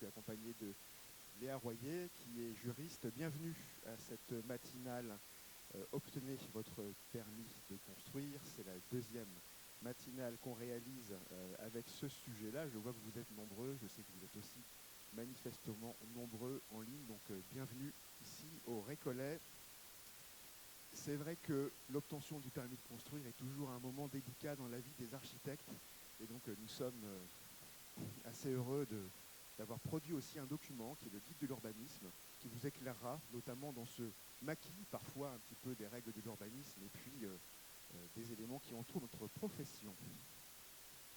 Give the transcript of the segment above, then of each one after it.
suis accompagné de Léa Royer, qui est juriste. Bienvenue à cette matinale Obtenez votre permis de construire. C'est la deuxième matinale qu'on réalise avec ce sujet-là. Je vois que vous êtes nombreux, je sais que vous êtes aussi manifestement nombreux en ligne, donc bienvenue ici au Récollet. C'est vrai que l'obtention du permis de construire est toujours un moment délicat dans la vie des architectes, et donc nous sommes assez heureux d'avoir produit aussi un document qui est le guide de l'urbanisme, qui vous éclairera notamment dans ce maquis, parfois un petit peu des règles de l'urbanisme, et puis des éléments qui entourent notre profession.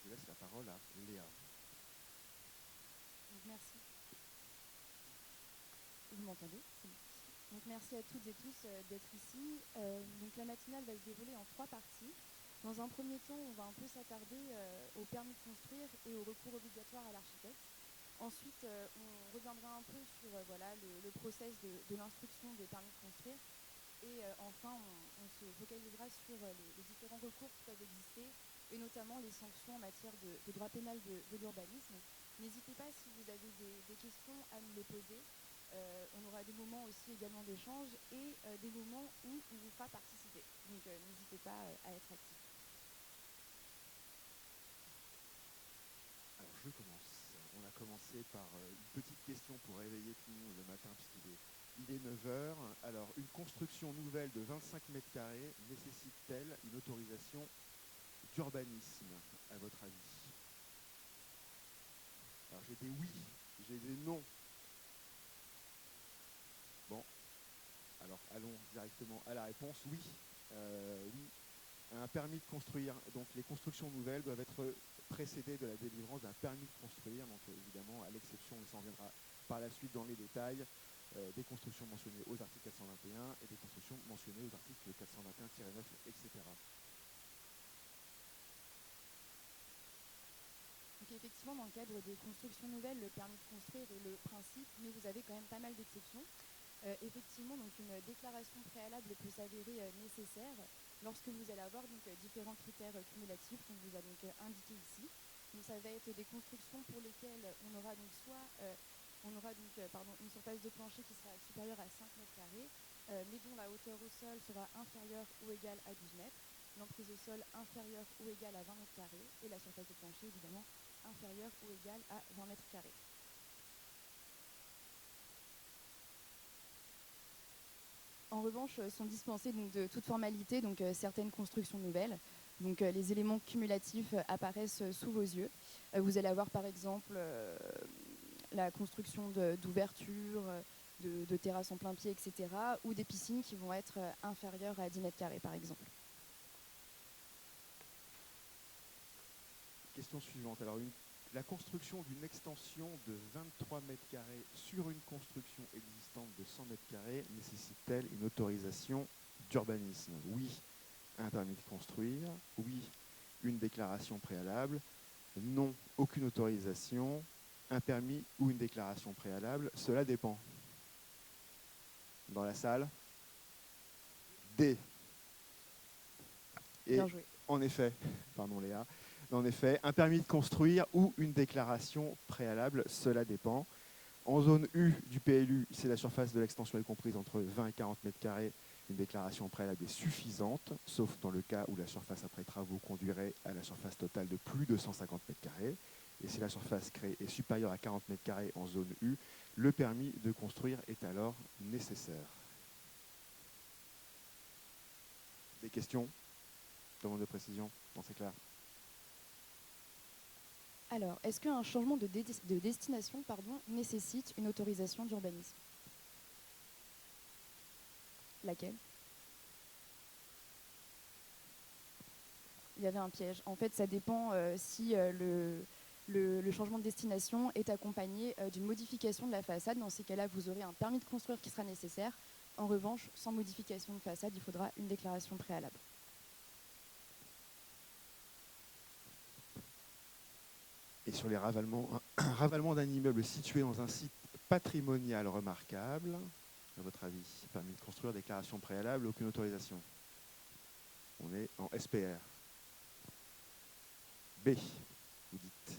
Je laisse la parole à Léa. Donc, merci. Vous m'entendez? Donc, merci à toutes et tous d'être ici. Donc, la matinale va se dérouler en 3 parties. Dans un premier temps, on va un peu s'attarder au permis de construire et au recours obligatoire à l'architecte. Ensuite, on reviendra un peu sur voilà, le process de l'instruction des permis de construire. Et enfin, on se focalisera sur les différents recours qui peuvent exister, et notamment les sanctions en matière de droit pénal de l'urbanisme. N'hésitez pas, si vous avez des questions, à nous les poser. On aura des moments aussi également d'échange et des moments où on vous fera participer. Donc n'hésitez pas à être actifs. Alors je commence. On a commencé par une petite question pour réveiller tout le monde le matin puisqu'il est 9 heures. Alors, une construction nouvelle de 25 mètres carrés nécessite-t-elle une autorisation d'urbanisme, à votre avis? Alors j'ai des oui, j'ai des non. Bon, alors allons directement à la réponse. Oui, oui. Un permis de construire, donc les constructions nouvelles doivent être précédées de la délivrance d'un permis de construire, donc évidemment à l'exception, et ça en viendra par la suite dans les détails, des constructions mentionnées aux articles 421 et des constructions mentionnées aux articles 421-9, etc. Donc effectivement, dans le cadre des constructions nouvelles, le permis de construire est le principe, mais vous avez quand même pas mal d'exceptions. Effectivement, donc une déclaration préalable peut s'avérer nécessaire lorsque vous allez avoir donc, différents critères cumulatifs qu'on vous a donc indiqués ici. Donc ça va être des constructions pour lesquelles on aura donc soit une surface de plancher qui sera supérieure à 5 mètres carrés, mais dont la hauteur au sol sera inférieure ou égale à 12 mètres, l'emprise au sol inférieure ou égale à 20 mètres carrés, et la surface de plancher évidemment inférieure ou égale à 20 mètres carrés. En revanche, sont dispensées donc, de toute formalité donc, certaines constructions nouvelles. Donc, les éléments cumulatifs apparaissent sous vos yeux. Vous allez avoir par exemple la construction d'ouvertures, de terrasses en plein pied, etc. ou des piscines qui vont être inférieures à 10 mètres carrés par exemple. Question suivante. Alors, la construction d'une extension de 23 mètres carrés sur une construction existante de 100 mètres carrés nécessite-t-elle une autorisation d'urbanisme? Oui, un permis de construire. Oui, une déclaration préalable. Non, aucune autorisation. Un permis ou une déclaration préalable, cela dépend. Dans la salle, D. Et Bien joué. en effet, pardon Léa, en effet, un permis de construire ou une déclaration préalable, cela dépend. En zone U du PLU, c'est la surface de l'extension est comprise entre 20 et 40 mètres carrés. Une déclaration préalable est suffisante, sauf dans le cas où la surface après travaux conduirait à la surface totale de plus de 150 mètres carrés. Et si la surface créée est supérieure à 40 mètres carrés en zone U, le permis de construire est alors nécessaire. Des questions? Demande de précision? Non, c'est clair. Alors, est-ce qu'un changement de destination nécessite une autorisation d'urbanisme? Laquelle? Il y avait un piège. En fait, ça dépend si le changement de destination est accompagné d'une modification de la façade. Dans ces cas-là, vous aurez un permis de construire qui sera nécessaire. En revanche, sans modification de façade, il faudra une déclaration préalable. Et sur les ravalements, un ravalement d'un immeuble situé dans un site patrimonial remarquable, à votre avis, permis de construire, déclaration préalable, aucune autorisation. On est en SPR. B, vous dites.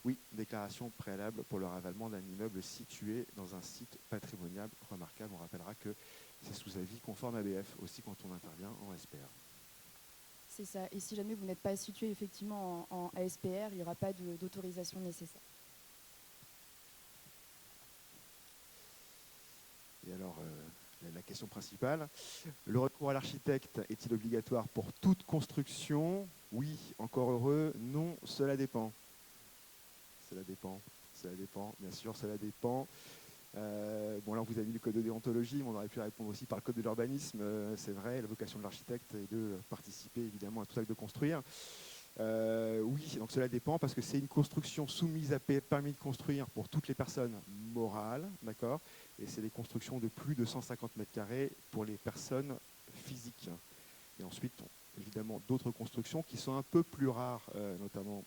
Oui, déclaration préalable pour le ravalement d'un immeuble situé dans un site patrimonial remarquable. On rappellera que c'est sous avis conforme ABF aussi quand on intervient en SPR. C'est ça. Et si jamais vous n'êtes pas situé effectivement en ASPR, il n'y aura pas d'autorisation nécessaire. Et alors, la question principale, le recours à l'architecte est-il obligatoire pour toute construction? Oui, encore heureux. Non, cela dépend. Cela dépend. Cela dépend. Bien sûr, cela dépend. Bon, là, vous avez mis le code de déontologie, mais on aurait pu répondre aussi par le code de l'urbanisme. C'est vrai, la vocation de l'architecte est de participer évidemment à tout acte de construire. Oui, donc cela dépend parce que c'est une construction soumise à permis de construire pour toutes les personnes morales, d'accord, et c'est des constructions de plus de 150 mètres carrés pour les personnes physiques. Et ensuite, évidemment, d'autres constructions qui sont un peu plus rares, notamment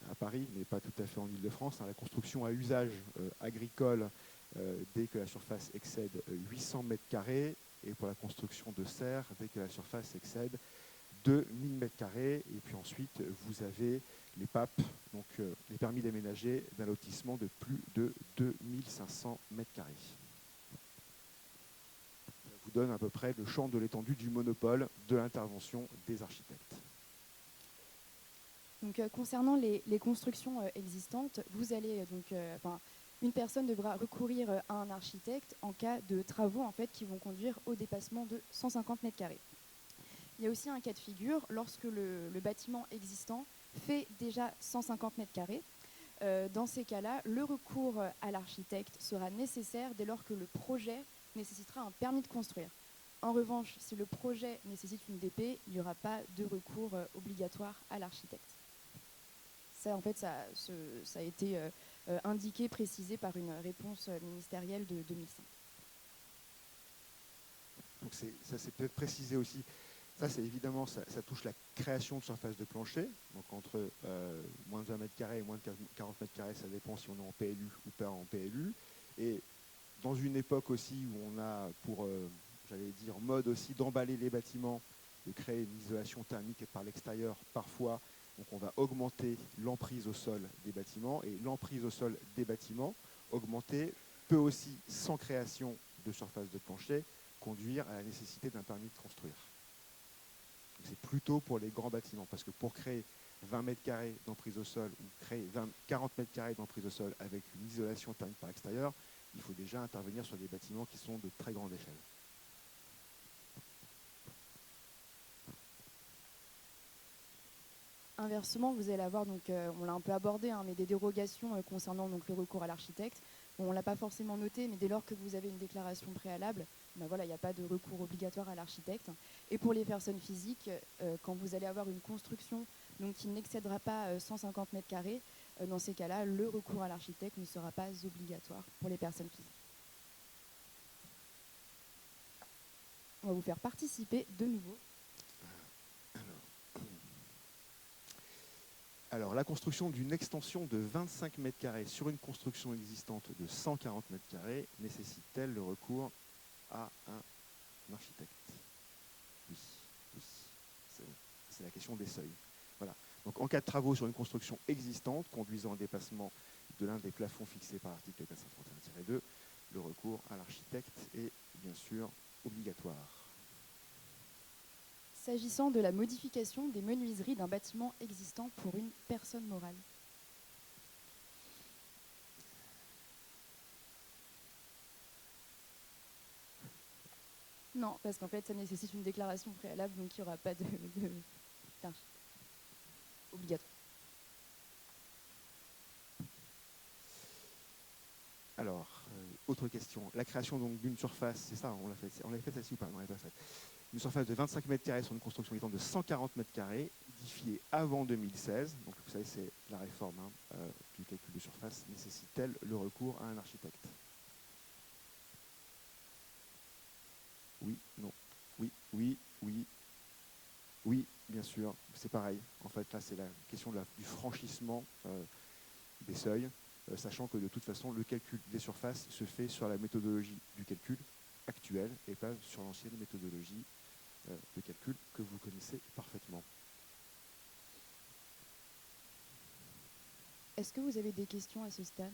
à Paris, mais pas tout à fait en Île-de-France. La construction à usage agricole, dès que la surface excède 800 mètres carrés, et pour la construction de serres, dès que la surface excède 2000 mètres carrés. Et puis ensuite, vous avez les PAP, donc les permis d'aménager d'un lotissement de plus de 2500 mètres carrés. Ça vous donne à peu près le champ de l'étendue du monopole de l'intervention des architectes. Donc, concernant les constructions existantes, vous allez une personne devra recourir à un architecte en cas de travaux en fait, qui vont conduire au dépassement de 150 mètres carrés. Il y a aussi un cas de figure lorsque le bâtiment existant fait déjà 150 mètres carrés. Dans ces cas-là, le recours à l'architecte sera nécessaire dès lors que le projet nécessitera un permis de construire. En revanche, si le projet nécessite une DP, il n'y aura pas de recours obligatoire à l'architecte. Ça, en fait, ça a été indiqué, précisé par une réponse ministérielle de 2005. Donc ça, c'est peut-être précisé aussi. Ça, c'est évidemment, ça touche la création de surface de plancher. Donc entre moins de 20 mètres carrés et moins de 40 mètres carrés, ça dépend si on est en PLU ou pas en PLU. Et dans une époque aussi où on a pour, j'allais dire, mode aussi d'emballer les bâtiments, de créer une isolation thermique par l'extérieur parfois. Donc on va augmenter l'emprise au sol des bâtiments. Et l'emprise au sol des bâtiments, augmentée, peut aussi, sans création de surface de plancher, conduire à la nécessité d'un permis de construire. C'est plutôt pour les grands bâtiments, parce que pour créer 20 mètres carrés d'emprise au sol ou créer 40 mètres carrés d'emprise au sol avec une isolation thermique par extérieur, il faut déjà intervenir sur des bâtiments qui sont de très grande échelle. Inversement, vous allez avoir, donc, on l'a un peu abordé, mais des dérogations concernant donc, le recours à l'architecte. Bon, on ne l'a pas forcément noté, mais dès lors que vous avez une déclaration préalable, voilà, il n'y a pas de recours obligatoire à l'architecte. Et pour les personnes physiques, quand vous allez avoir une construction donc, qui n'excédera pas 150 mètres carrés, dans ces cas-là, le recours à l'architecte ne sera pas obligatoire pour les personnes physiques. On va vous faire participer de nouveau. Alors, la construction d'une extension de 25 mètres carrés sur une construction existante de 140 mètres carrés nécessite-t-elle le recours à un architecte? Oui, oui. C'est la question des seuils. Voilà. Donc, en cas de travaux sur une construction existante conduisant au dépassement de l'un des plafonds fixés par l'article 431-2, le recours à l'architecte est bien sûr obligatoire. S'agissant de la modification des menuiseries d'un bâtiment existant pour une personne morale. Non, parce qu'en fait, ça nécessite une déclaration préalable, donc il n'y aura pas obligatoire. Alors, autre question. La création donc d'une surface, c'est ça, on l'a fait celle-ci ou pas? Non, on l'a pas faite. Une surface de 25 mètres carrés sur une construction étant de 140 mètres carrés, édifiée avant 2016. Donc, vous savez, c'est la réforme du calcul de surface. Nécessite-t-elle le recours à un architecte? Oui, non. Oui, oui, oui. Oui, bien sûr, c'est pareil. En fait, là, c'est la question du franchissement des seuils, sachant que de toute façon, le calcul des surfaces se fait sur la méthodologie du calcul actuelle et pas sur l'ancienne méthodologie de calcul que vous connaissez parfaitement. Est-ce que vous avez des questions à ce stade?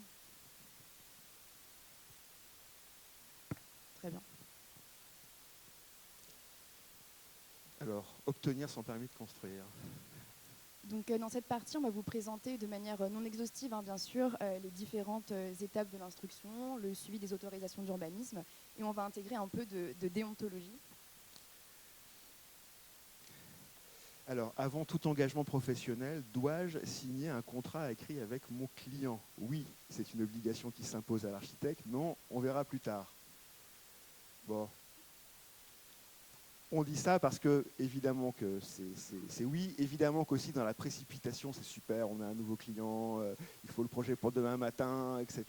Très bien. Alors, obtenir son permis de construire. Donc, dans cette partie, on va vous présenter de manière non exhaustive, hein, bien sûr, les différentes étapes de l'instruction, le suivi des autorisations d'urbanisme, et on va intégrer un peu de déontologie. Alors, avant tout engagement professionnel, dois-je signer un contrat écrit avec mon client? Oui, c'est une obligation qui s'impose à l'architecte. Non, on verra plus tard. Bon. On dit ça parce que, évidemment, que c'est oui. Évidemment qu'aussi, dans la précipitation, c'est super, on a un nouveau client, il faut le projet pour demain matin, etc.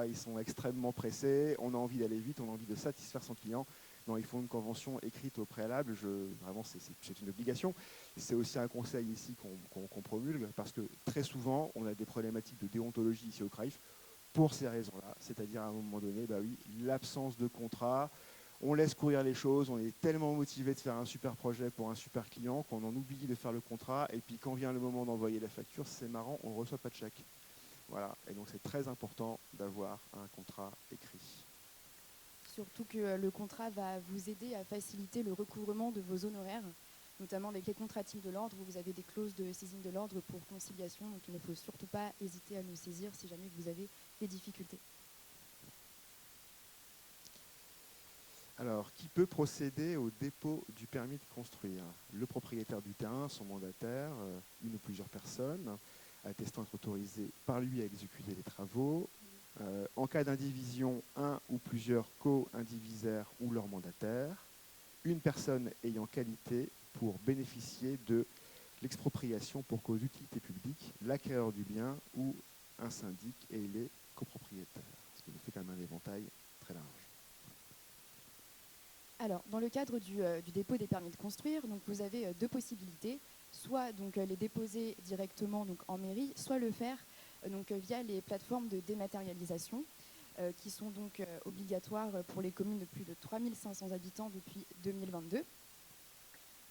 Ils sont extrêmement pressés, on a envie d'aller vite, on a envie de satisfaire son client. Non, il faut une convention écrite au préalable. Vraiment, c'est une obligation. C'est aussi un conseil ici qu'on promulgue, parce que très souvent, on a des problématiques de déontologie ici au CRAIF pour ces raisons-là. C'est-à-dire, à un moment donné, bah oui, l'absence de contrat. On laisse courir les choses, on est tellement motivé de faire un super projet pour un super client qu'on en oublie de faire le contrat. Et puis quand vient le moment d'envoyer la facture, c'est marrant, on ne reçoit pas de chèque. Voilà. Et donc c'est très important d'avoir un contrat écrit. Surtout que le contrat va vous aider à faciliter le recouvrement de vos honoraires, notamment avec les contrats types de l'ordre où vous avez des clauses de saisine de l'ordre pour conciliation. Donc il ne faut surtout pas hésiter à nous saisir si jamais vous avez des difficultés. Alors, qui peut procéder au dépôt du permis de construire? Le propriétaire du terrain, son mandataire, une ou plusieurs personnes, attestant être autorisé par lui à exécuter les travaux. En cas d'indivision, un ou plusieurs co-indivisaires ou leur mandataire. Une personne ayant qualité pour bénéficier de l'expropriation pour cause d'utilité publique, l'acquéreur du bien ou un syndic et les copropriétaires. Ce qui nous fait quand même un éventail très large. Alors, dans le cadre du dépôt des permis de construire, donc vous avez deux possibilités, soit donc, les déposer directement donc, en mairie, soit le faire donc, via les plateformes de dématérialisation qui sont donc obligatoires pour les communes de plus de 3500 habitants depuis 2022.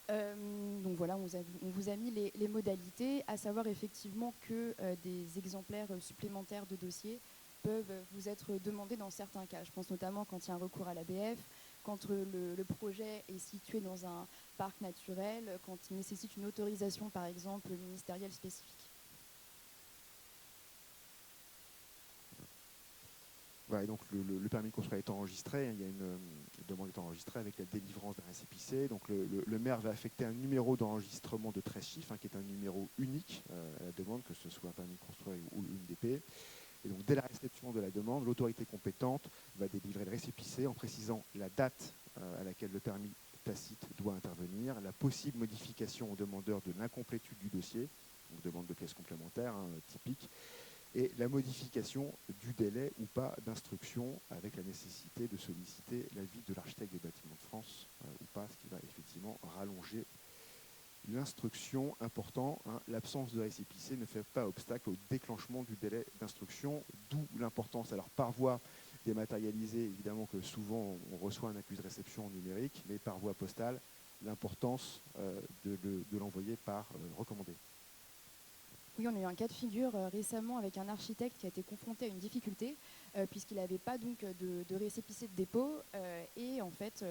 Donc voilà, on vous a mis les modalités, à savoir effectivement que des exemplaires supplémentaires de dossiers peuvent vous être demandés dans certains cas. Je pense notamment quand il y a un recours à l'ABF, quand le projet est situé dans un parc naturel, quand il nécessite une autorisation, par exemple, ministérielle spécifique. Voilà, et donc le permis de construire est enregistré, il y a une demande est enregistrée avec la délivrance d'un récépissé. Donc le maire va affecter un numéro d'enregistrement de 13 chiffres, qui est un numéro unique à la demande, que ce soit un permis de construire ou une DP. Et donc dès la réception de la demande, l'autorité compétente va délivrer le récépissé en précisant la date à laquelle le permis tacite doit intervenir, la possible modification au demandeur de l'incomplétude du dossier, donc demande de pièces complémentaires typique, et la modification du délai ou pas d'instruction, avec la nécessité de solliciter l'avis de l'architecte des bâtiments de France ou pas, ce qui va effectivement rallonger l'instruction. Important, l'absence de récépissé ne fait pas obstacle au déclenchement du délai d'instruction, d'où l'importance. Alors par voie dématérialisée, évidemment que souvent on reçoit un accusé de réception numérique, mais par voie postale, l'importance de l'envoyer par recommandé. Oui, on a eu un cas de figure récemment avec un architecte qui a été confronté à une difficulté puisqu'il n'avait pas donc de récépissé de dépôt et en fait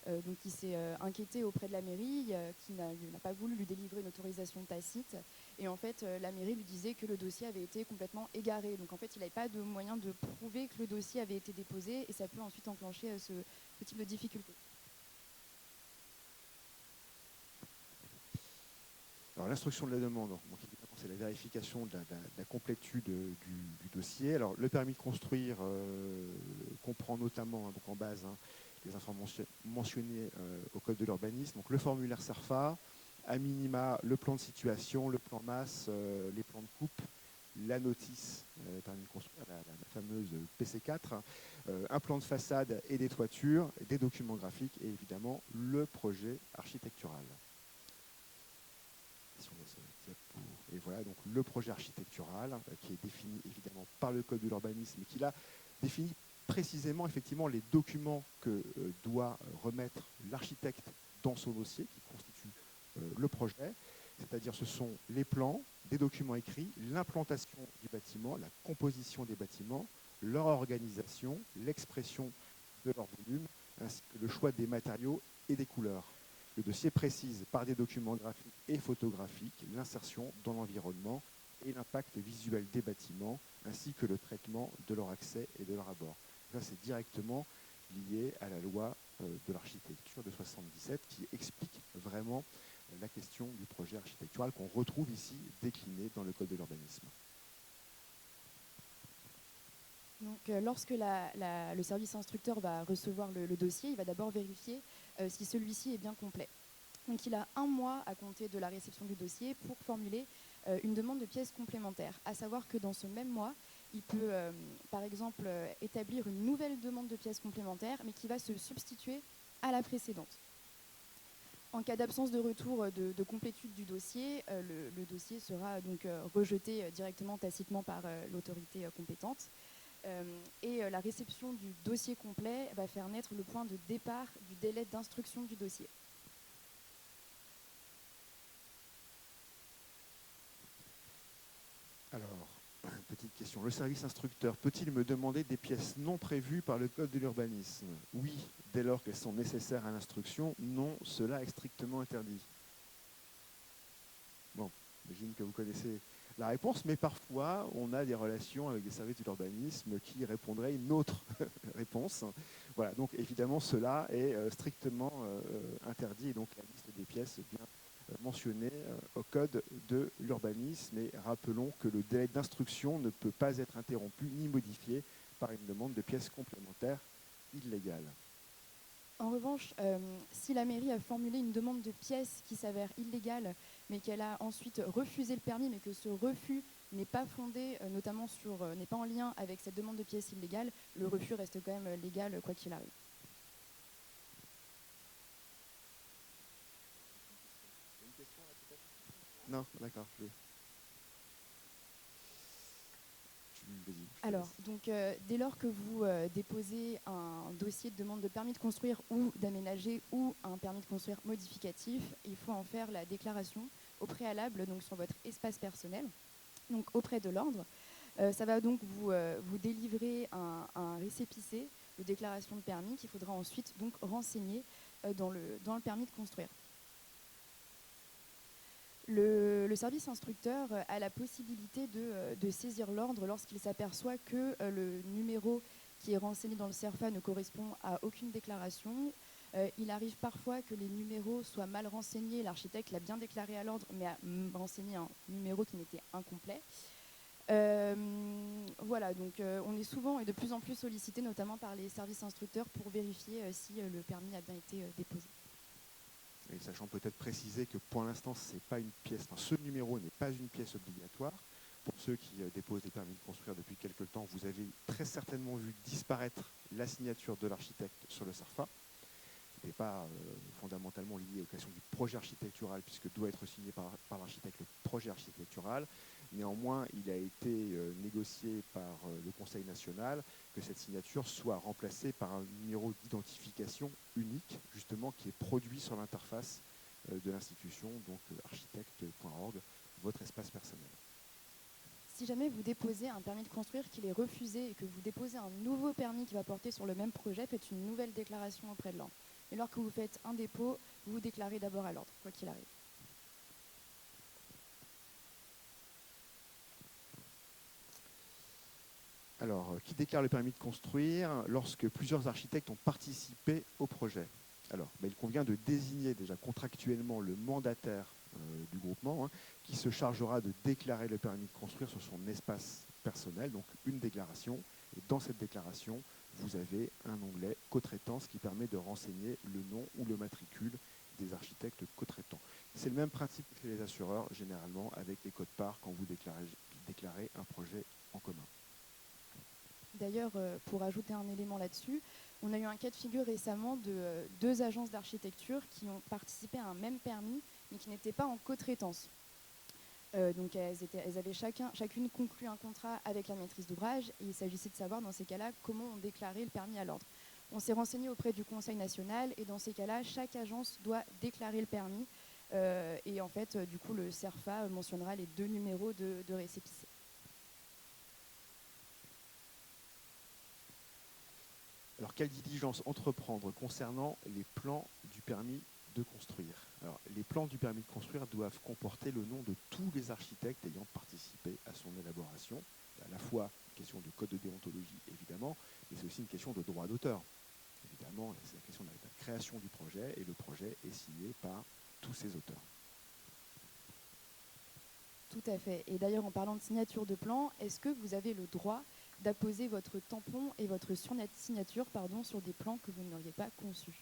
donc il s'est inquiété auprès de la mairie qui n'a pas voulu lui délivrer une autorisation tacite et en fait la mairie lui disait que le dossier avait été complètement égaré. Donc en fait il n'avait pas de moyen de prouver que le dossier avait été déposé et ça peut ensuite enclencher ce type de difficulté. Alors l'instruction de la demande, donc, c'est la vérification de la complétude du dossier. Alors le permis de construire comprend notamment, donc en base, les informations mentionnées au Code de l'urbanisme, donc le formulaire CERFA, à minima le plan de situation, le plan masse, les plans de coupe, la notice permis de construire, la fameuse PC4, un plan de façade et des toitures, des documents graphiques et évidemment le projet architectural. Et voilà donc le projet architectural qui est défini évidemment par le Code de l'urbanisme et qui là définit précisément effectivement les documents que doit remettre l'architecte dans son dossier qui constitue le projet. C'est-à-dire ce sont les plans des documents écrits, l'implantation du bâtiment, la composition des bâtiments, leur organisation, l'expression de leur volume, ainsi que le choix des matériaux et des couleurs. Le dossier précise par des documents graphiques et photographiques l'insertion dans l'environnement et l'impact visuel des bâtiments, ainsi que le traitement de leur accès et de leur abord. Ça, c'est directement lié à la loi de l'architecture de 1977 qui explique vraiment la question du projet architectural qu'on retrouve ici décliné dans le Code de l'urbanisme. Donc, lorsque le service instructeur va recevoir le dossier, il va d'abord vérifier si celui-ci est bien complet. Donc, il a 1 mois à compter de la réception du dossier pour formuler une demande de pièces complémentaires. À savoir que dans ce même mois, il peut, par exemple, établir une nouvelle demande de pièces complémentaires, mais qui va se substituer à la précédente. En cas d'absence de retour de complétude du dossier, le dossier sera donc rejeté directement tacitement par l'autorité compétente. Et la réception du dossier complet va faire naître le point de départ du délai d'instruction du dossier. Alors, petite question. Le service instructeur peut-il me demander des pièces non prévues par le Code de l'urbanisme? Oui, dès lors qu'elles sont nécessaires à l'instruction. Non, cela est strictement interdit. Bon, j'imagine que vous connaissez la réponse, mais parfois, on a des relations avec des services de l'urbanisme qui répondraient une autre réponse. Voilà, donc évidemment, cela est strictement interdit, et donc la liste des pièces est bien mentionnée au Code de l'urbanisme. Et rappelons que le délai d'instruction ne peut pas être interrompu ni modifié par une demande de pièces complémentaires illégales. En revanche, si la mairie a formulé une demande de pièces qui s'avère illégale, mais qu'elle a ensuite refusé le permis, mais que ce refus n'est pas fondé, notamment n'est pas en lien avec cette demande de pièces illégale, le refus reste quand même légal, quoi qu'il arrive. Une question là, peut-être ? Non, d'accord. Alors, donc, dès lors que vous déposez un dossier de demande de permis de construire ou d'aménager ou un permis de construire modificatif, il faut en faire la déclaration au préalable, donc sur votre espace personnel, donc auprès de l'ordre. Ça va donc vous délivrer un récépissé de déclaration de permis qu'il faudra ensuite donc renseigner dans le permis de construire. Le service instructeur a la possibilité de saisir l'ordre lorsqu'il s'aperçoit que le numéro qui est renseigné dans le CERFA ne correspond à aucune déclaration. Il arrive parfois que les numéros soient mal renseignés. L'architecte l'a bien déclaré à l'ordre, mais a renseigné un numéro qui n'était incomplet. Voilà, donc on est souvent et de plus en plus sollicité, notamment par les services instructeurs, pour vérifier si le permis a bien été déposé. Et sachant peut-être préciser que pour l'instant, ce numéro n'est pas une pièce obligatoire. Pour ceux qui déposent des permis de construire depuis quelque temps, vous avez très certainement vu disparaître la signature de l'architecte sur le CERFA. Ce n'est pas fondamentalement lié aux questions du projet architectural, puisque doit être signé par l'architecte le projet architectural. Néanmoins, il a été négocié par le Conseil national que cette signature soit remplacée par un numéro d'identification unique, justement, qui est produit sur l'interface de l'institution, donc architecte.org, votre espace personnel. Si jamais vous déposez un permis de construire qu'il est refusé et que vous déposez un nouveau permis qui va porter sur le même projet, faites une nouvelle déclaration auprès de l'ordre. Et lorsque vous faites un dépôt, vous déclarez d'abord à l'ordre, quoi qu'il arrive. Alors, qui déclare le permis de construire lorsque plusieurs architectes ont participé au projet? Alors, il convient de désigner déjà contractuellement le mandataire du groupement, qui se chargera de déclarer le permis de construire sur son espace personnel, donc une déclaration. Et dans cette déclaration, vous avez un onglet cotraitance qui permet de renseigner le nom ou le matricule des architectes cotraitants. C'est le même principe que les assureurs, généralement, avec les codes-parts quand vous déclarez un projet en commun. D'ailleurs, pour ajouter un élément là-dessus, on a eu un cas de figure récemment de 2 agences d'architecture qui ont participé à un même permis, mais qui n'étaient pas en cotraitance. Donc elles avaient chacune conclu un contrat avec la maîtrise d'ouvrage, et il s'agissait de savoir dans ces cas-là comment on déclarait le permis à l'ordre. On s'est renseigné auprès du Conseil national, et dans ces cas-là, chaque agence doit déclarer le permis Et en fait, du coup, le CERFA mentionnera les 2 numéros de récépissé. Alors, quelle diligence entreprendre concernant les plans du permis de construire? Alors, les plans du permis de construire doivent comporter le nom de tous les architectes ayant participé à son élaboration. C'est à la fois une question de code de déontologie, évidemment, mais c'est aussi une question de droit d'auteur. Évidemment, c'est la question de la création du projet, et le projet est signé par tous ses auteurs. Tout à fait. Et d'ailleurs, en parlant de signature de plan, est-ce que vous avez le droit d'apposer votre tampon et votre signature sur des plans que vous n'auriez pas conçus?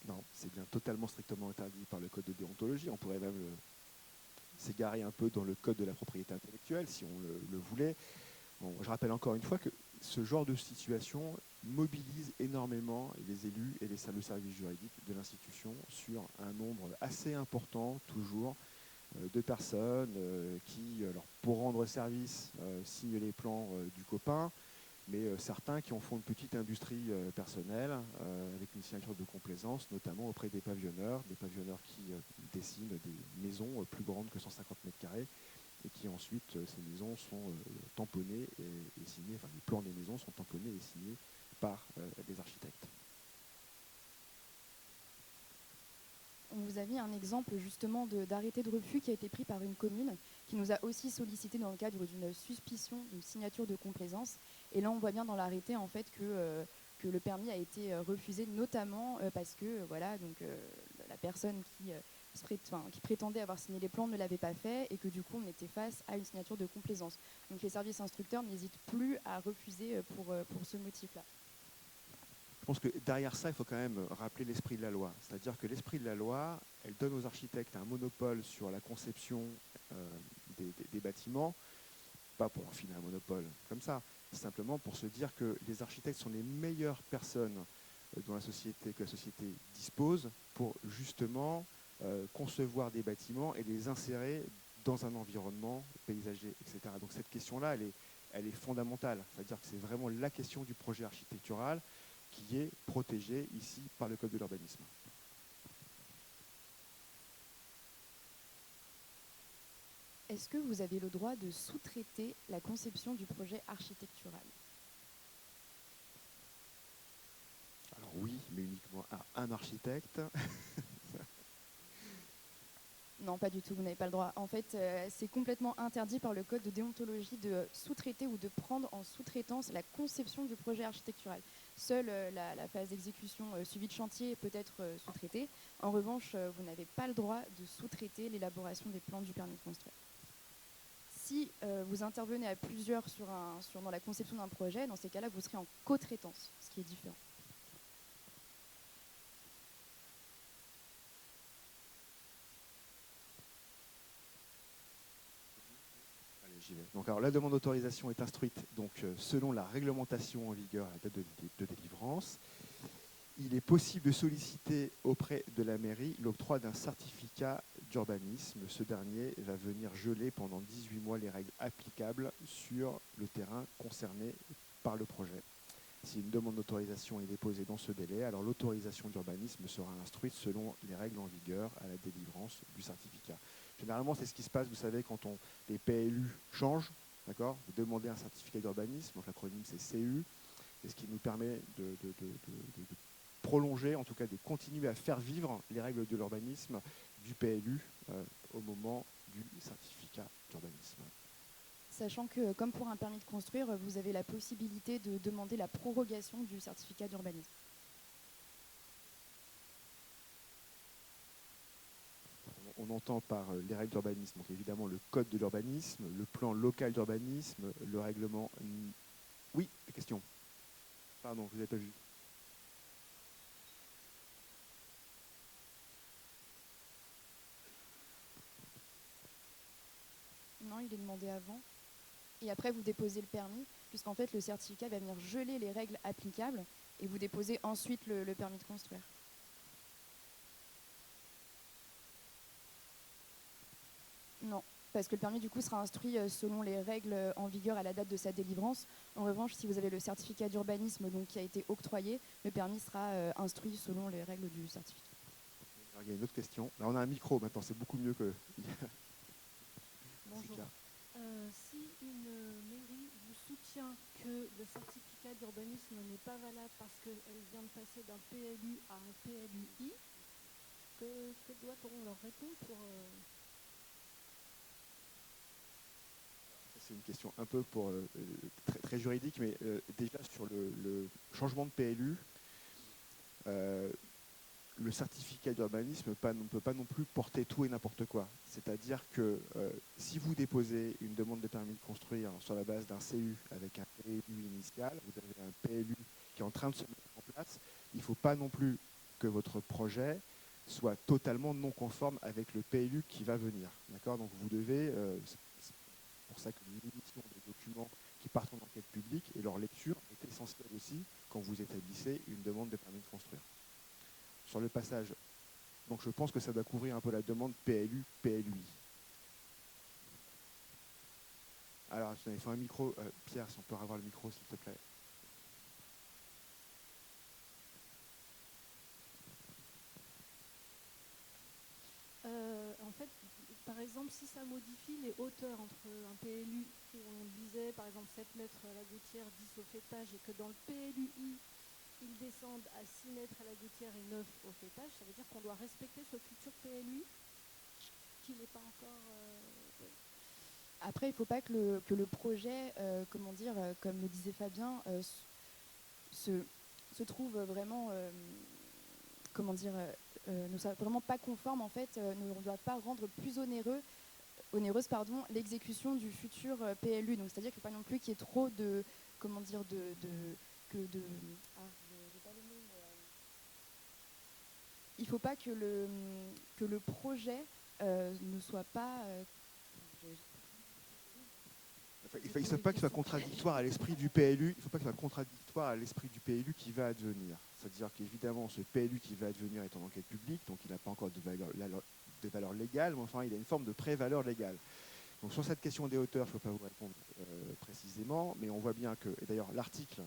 Non, c'est bien totalement strictement interdit par le code de déontologie. On pourrait même s'égarer un peu dans le code de la propriété intellectuelle, si on le voulait. Bon, je rappelle encore une fois que ce genre de situation mobilise énormément les élus et le service juridique de l'institution sur un nombre assez important, toujours, de personnes qui, alors, pour rendre service, signent les plans du copain, mais certains qui en font une petite industrie personnelle avec une signature de complaisance, notamment auprès des pavillonneurs qui dessinent des maisons plus grandes que 150 mètres carrés, et qui ensuite, ces maisons sont tamponnées et signées, enfin les plans des maisons sont tamponnés et signés par des architectes. On vous a mis un exemple justement d'arrêté de refus qui a été pris par une commune qui nous a aussi sollicité dans le cadre d'une suspicion de signature de complaisance. Et là, on voit bien dans l'arrêté en fait que le permis a été refusé, notamment parce que voilà, donc, la personne qui prétendait avoir signé les plans ne l'avait pas fait, et que du coup, on était face à une signature de complaisance. Donc les services instructeurs n'hésitent plus à refuser pour ce motif-là. Je pense que derrière ça, il faut quand même rappeler l'esprit de la loi. C'est-à-dire que l'esprit de la loi, elle donne aux architectes un monopole sur la conception des bâtiments, pas pour enfiler un monopole comme ça, simplement pour se dire que les architectes sont les meilleures personnes dont la société dispose pour justement concevoir des bâtiments et les insérer dans un environnement paysager, etc. Donc cette question-là, elle est fondamentale. C'est-à-dire que c'est vraiment la question du projet architectural qui est protégée ici par le Code de l'urbanisme. Est-ce que vous avez le droit de sous-traiter la conception du projet architectural? Alors oui, mais uniquement à un architecte. Non, pas du tout, vous n'avez pas le droit. En fait, c'est complètement interdit par le code de déontologie de sous-traiter ou de prendre en sous-traitance la conception du projet architectural. Seule la phase d'exécution suivi de chantier peut être sous-traitée. En revanche, vous n'avez pas le droit de sous-traiter l'élaboration des plans du permis de construire. Si vous intervenez à plusieurs dans la conception d'un projet, dans ces cas-là, vous serez en co-traitance, ce qui est différent. Allez, j'y vais. Donc, alors, la demande d'autorisation est instruite selon la réglementation en vigueur à la date de délivrance. Il est possible de solliciter auprès de la mairie l'octroi d'un certificat d'urbanisme. Ce dernier va venir geler pendant 18 mois les règles applicables sur le terrain concerné par le projet. Si une demande d'autorisation est déposée dans ce délai, alors l'autorisation d'urbanisme sera instruite selon les règles en vigueur à la délivrance du certificat. Généralement, c'est ce qui se passe, vous savez, quand les PLU changent, d'accord, vous demandez un certificat d'urbanisme, donc l'acronyme c'est CU, et ce qui nous permet de prolonger, en tout cas de continuer à faire vivre les règles de l'urbanisme du PLU au moment du certificat d'urbanisme. Sachant que, comme pour un permis de construire, vous avez la possibilité de demander la prorogation du certificat d'urbanisme. On entend par les règles d'urbanisme, donc évidemment le code de l'urbanisme, le plan local d'urbanisme, le règlement... Oui, des questions. Pardon, je ne vous ai pas vu. Non, il est demandé avant. Et après, vous déposez le permis, puisqu'en fait, le certificat va venir geler les règles applicables, et vous déposez ensuite le permis de construire. Non, parce que le permis du coup sera instruit selon les règles en vigueur à la date de sa délivrance. En revanche, si vous avez le certificat d'urbanisme donc, qui a été octroyé, le permis sera instruit selon les règles du certificat. Alors, il y a une autre question. Là, on a un micro maintenant, c'est beaucoup mieux que... Bonjour. Si une mairie vous soutient que le certificat d'urbanisme n'est pas valable parce qu'elle vient de passer d'un PLU à un PLUI, que doit-on leur répondre pour... C'est une question un peu très, très juridique, mais déjà sur le changement de PLU, le certificat d'urbanisme ne peut pas non plus porter tout et n'importe quoi. C'est-à-dire que si vous déposez une demande de permis de construire sur la base d'un CU avec un PLU initial, vous avez un PLU qui est en train de se mettre en place, il ne faut pas non plus que votre projet soit totalement non conforme avec le PLU qui va venir. D'accord ? Donc vous devez, c'est pour ça que l'émission des documents qui partent en enquête publique et leur lecture est essentielle aussi quand vous établissez une demande de permis de construire. Sur le passage, donc je pense que ça doit couvrir un peu la demande PLU, PLUI. Alors, il faut un micro. Pierre, si on peut avoir le micro, s'il te plaît. En fait, par exemple, si ça modifie les hauteurs entre un PLU où on disait par exemple 7 mètres à la gouttière, 10 au faîtage, et que dans le PLUI, ils descendent à 6 mètres à la gouttière et 9 au faîtage, ça veut dire qu'on doit respecter ce futur PLUI qui n'est pas encore... oui. Après, il ne faut pas que le projet, comment dire, comme le disait Fabien, se trouve vraiment, comment dire, ne soit vraiment pas conforme, en fait, ne doit pas rendre plus onéreuse l'exécution du futur PLU. Donc, c'est-à-dire qu'il ne faut pas non plus qu'il y ait trop de, comment dire, j'ai pas le mot, mais, il ne faut pas que le projet ne soit pas... Il ne faut pas que ce soit contradictoire à l'esprit du PLU. Il ne faut pas que ce soit contradictoire à l'esprit du PLU qui va advenir. C'est-à-dire qu'évidemment, ce PLU qui va advenir est en enquête publique, donc il n'a pas encore de valeur légale, mais enfin, il a une forme de pré-valeur légale. Donc sur cette question des hauteurs, je ne peux pas vous répondre précisément, mais on voit bien que, et d'ailleurs l'article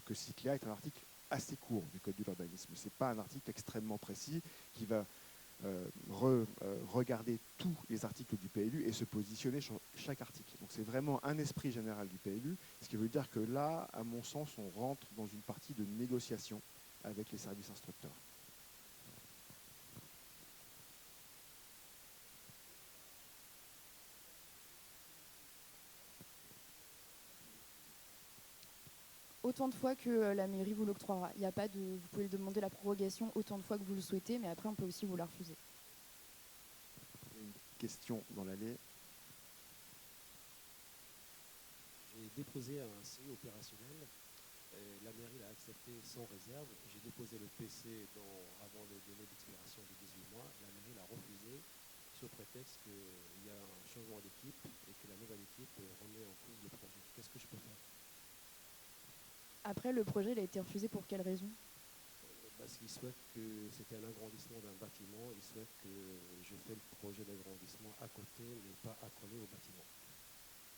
que cite Léa est un article assez court du Code de l'urbanisme. Ce n'est pas un article extrêmement précis qui va regarder tous les articles du PLU et se positionner sur chaque article. Donc c'est vraiment un esprit général du PLU, ce qui veut dire que là, à mon sens, on rentre dans une partie de négociation avec les services instructeurs. Autant de fois que la mairie vous l'octroiera. Il y a pas de, vous pouvez demander la prorogation autant de fois que vous le souhaitez, mais après on peut aussi vous la refuser. Il y a une question dans l'allée. J'ai déposé un CE opérationnel. La mairie l'a accepté sans réserve. J'ai déposé le PC avant le délai d'expiration de 18 mois. La mairie l'a refusé sous prétexte qu'il y a un changement d'équipe et que la nouvelle équipe remet en cause le projet. Qu'est-ce que je peux faire ? Après, le projet il a été refusé pour quelle raison ? Parce qu'ils souhaitent que c'était un agrandissement d'un bâtiment. Ils souhaitent que je fais le projet d'agrandissement à côté, mais pas accolé au bâtiment.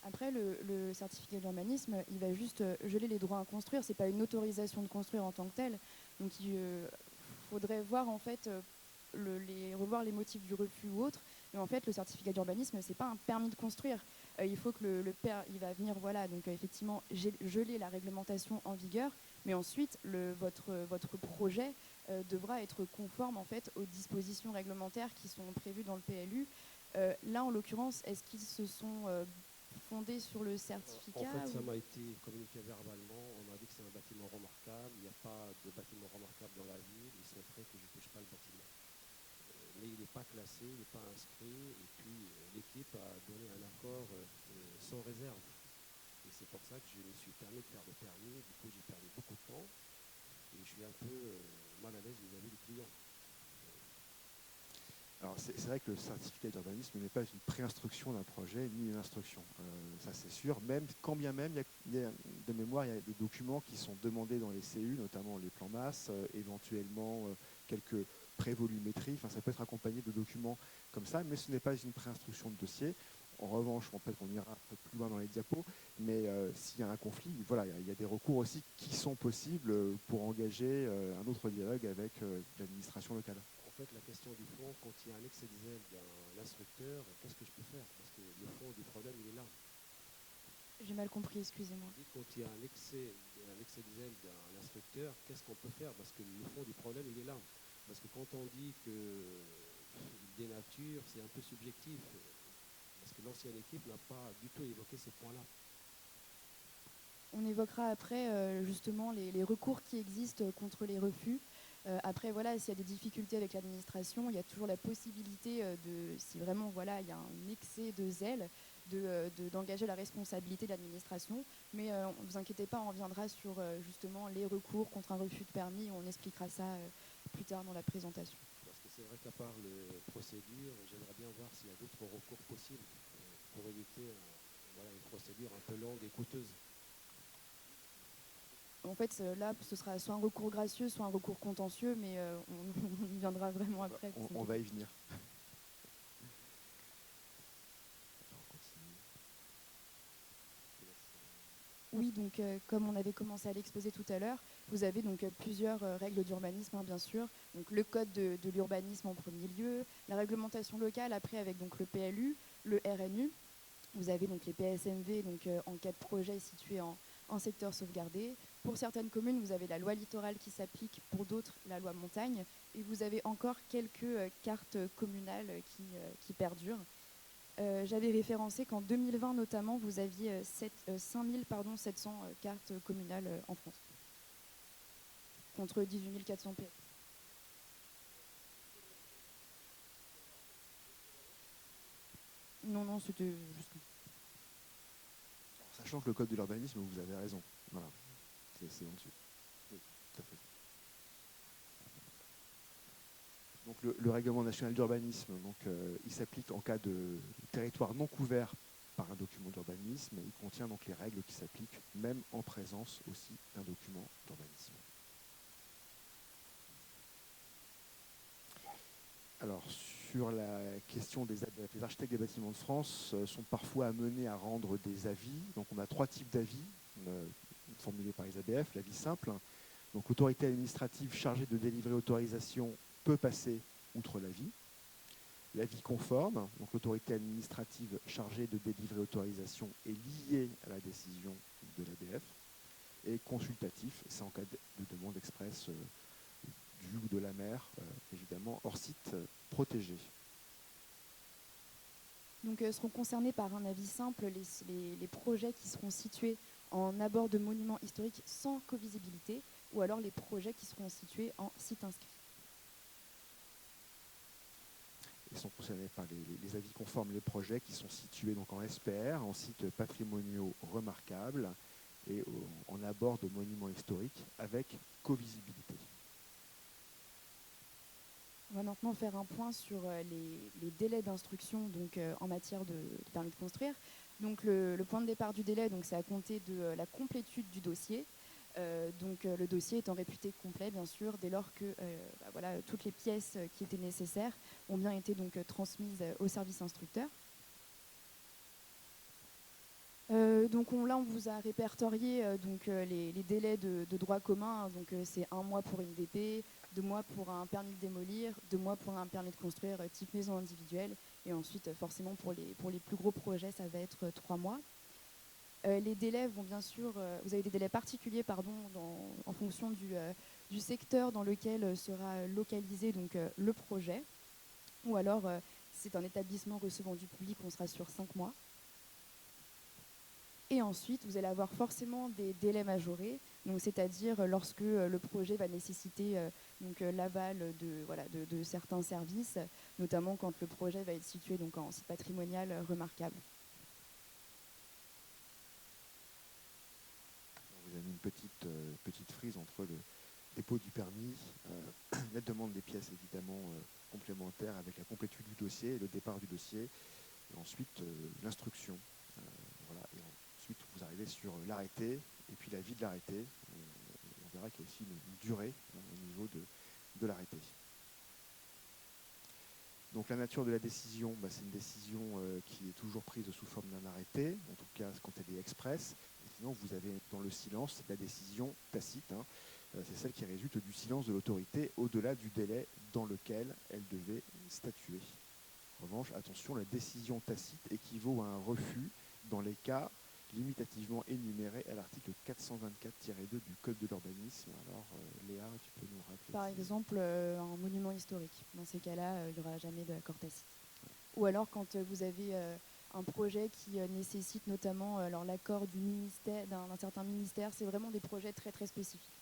Après, le certificat d'urbanisme, il va juste geler les droits à construire. Ce n'est pas une autorisation de construire en tant que telle. Donc, il faudrait voir, en fait, revoir les motifs du refus ou autre. Mais en fait, le certificat d'urbanisme, ce n'est pas un permis de construire. Il faut que il va venir, voilà, donc effectivement, geler la réglementation en vigueur. Mais ensuite, votre projet devra être conforme, en fait, aux dispositions réglementaires qui sont prévues dans le PLU. Là, en l'occurrence, est-ce qu'ils se sont... fondé sur le certificat. En fait, ça m'a été communiqué verbalement. On m'a dit que c'est un bâtiment remarquable. Il n'y a pas de bâtiment remarquable dans la ville. Ils souhaiteraient que je ne touche pas le bâtiment. Mais il n'est pas classé, il n'est pas inscrit. Et puis, l'équipe a donné un accord sans réserve. Et c'est pour ça que je me suis permis de faire le permis. Du coup, j'ai perdu beaucoup de temps. Et je suis un peu mal à l'aise vis-à-vis du client. Alors c'est vrai que le certificat d'urbanisme n'est pas une préinstruction d'un projet ni une instruction, ça c'est sûr. Même quand bien même, de mémoire, il y a des documents qui sont demandés dans les CU, notamment les plans masse, éventuellement quelques prévolumétries. Enfin, ça peut être accompagné de documents comme ça, mais ce n'est pas une préinstruction de dossier. En revanche, peut-être qu'on ira un peu plus loin dans les diapos, mais s'il y a un conflit, voilà, il y a des recours aussi qui sont possibles pour engager un autre dialogue avec l'administration locale. En fait, la question du fond, quand il y a un excès de zèle d'un instructeur, qu'est-ce que je peux faire? Parce que le fond du problème, il est là. J'ai mal compris, excusez-moi. Quand il y a un excès de zèle d'un instructeur, qu'est-ce qu'on peut faire? Parce que le fond du problème, il est là. Parce que quand on dit que des natures, c'est un peu subjectif. Parce que l'ancienne équipe n'a pas du tout évoqué ces points-là. On évoquera après justement les recours qui existent contre les refus. Après, voilà, s'il y a des difficultés avec l'administration, il y a toujours la possibilité si vraiment voilà, il y a un excès de zèle, d'engager la responsabilité de l'administration. Mais ne vous inquiétez pas, on reviendra sur justement les recours contre un refus de permis. On expliquera ça plus tard dans la présentation. Parce que c'est vrai qu'à part les procédures, j'aimerais bien voir s'il y a d'autres recours possibles pour éviter une procédure un peu longue et coûteuse. En fait, là, ce sera soit un recours gracieux, soit un recours contentieux, mais on y viendra vraiment après. On va y venir. Oui, donc comme on avait commencé à l'exposer tout à l'heure, vous avez donc plusieurs règles d'urbanisme, hein, bien sûr. Donc le code de l'urbanisme en premier lieu, la réglementation locale après avec donc le PLU, le RNU. Vous avez donc les PSMV donc, en cas de projet situé en secteur sauvegardé. Pour certaines communes, vous avez la loi littorale qui s'applique, pour d'autres, la loi montagne. Et vous avez encore quelques cartes communales qui perdurent. J'avais référencé qu'en 2020, notamment, vous aviez 5700 cartes communales en France, contre 18 400 PS. Non, c'était juste... Sachant que le code de l'urbanisme, vous avez raison. Voilà, c'est en dessus. Oui, tout à fait. Donc le règlement national d'urbanisme, il s'applique en cas de territoire non couvert par un document d'urbanisme. Il contient donc les règles qui s'appliquent, même en présence aussi d'un document d'urbanisme. Alors, sur la question des ABF, les architectes des bâtiments de France sont parfois amenés à rendre des avis. Donc, on a 3 types d'avis formulés par les ABF. L'avis simple, donc l'autorité administrative chargée de délivrer autorisation peut passer outre l'avis. L'avis conforme, donc l'autorité administrative chargée de délivrer autorisation est liée à la décision de l'ABF. Et consultatif, c'est en cas de demande expresse du ou de la mer, évidemment, hors site protégé. Donc, seront concernés par un avis simple les projets qui seront situés en abord de monuments historiques sans covisibilité, ou alors les projets qui seront situés en site inscrit. Ils sont concernés par les avis conformes, les projets qui sont situés donc en SPR, en sites patrimoniaux remarquables et en abord de monuments historiques avec covisibilité. On va maintenant faire un point sur les délais d'instruction en matière de permis de construire. Donc le point de départ du délai, c'est à compter de la complétude du dossier. Le dossier étant réputé complet, bien sûr, dès lors que toutes les pièces qui étaient nécessaires ont bien été transmises au service instructeur. Là, on vous a répertorié les délais de droit commun. C'est 1 mois pour une DP, 2 mois pour un permis de démolir, 2 mois pour un permis de construire type maison individuelle. Et ensuite, forcément, pour les plus gros projets, ça va être 3 mois. Les délais vont bien sûr... vous avez des délais particuliers en fonction du secteur dans lequel sera localisé le projet. Ou alors, c'est un établissement recevant du public, on sera sur 5 mois. Et ensuite, vous allez avoir forcément des délais majorés, c'est-à-dire lorsque le projet va nécessiter l'aval de certains services, notamment quand le projet va être situé en site patrimonial remarquable. Vous avez mis une petite frise entre le dépôt du permis, la demande des pièces évidemment complémentaires avec la complétude du dossier, le départ du dossier, et ensuite l'instruction. Et ensuite, vous arrivez sur l'arrêté et puis la vie de l'arrêté. On verra qu'il y a aussi une durée au niveau de l'arrêté. Donc la nature de la décision, c'est une décision qui est toujours prise sous forme d'un arrêté, en tout cas quand elle est expresse. Et sinon, vous avez dans le silence la décision tacite, hein. C'est celle qui résulte du silence de l'autorité au-delà du délai dans lequel elle devait statuer. En revanche, attention, la décision tacite équivaut à un refus dans les cas limitativement énumérés à l'article 424-2 du Code de l'urbanisme. Alors, Léa, tu peux nous rappeler? Par exemple, un monument historique. Dans ces cas-là, il n'y aura jamais d'accord tacite. Ou alors quand vous avez un projet qui nécessite notamment l'accord du ministère, d'un certain ministère, c'est vraiment des projets très très spécifiques.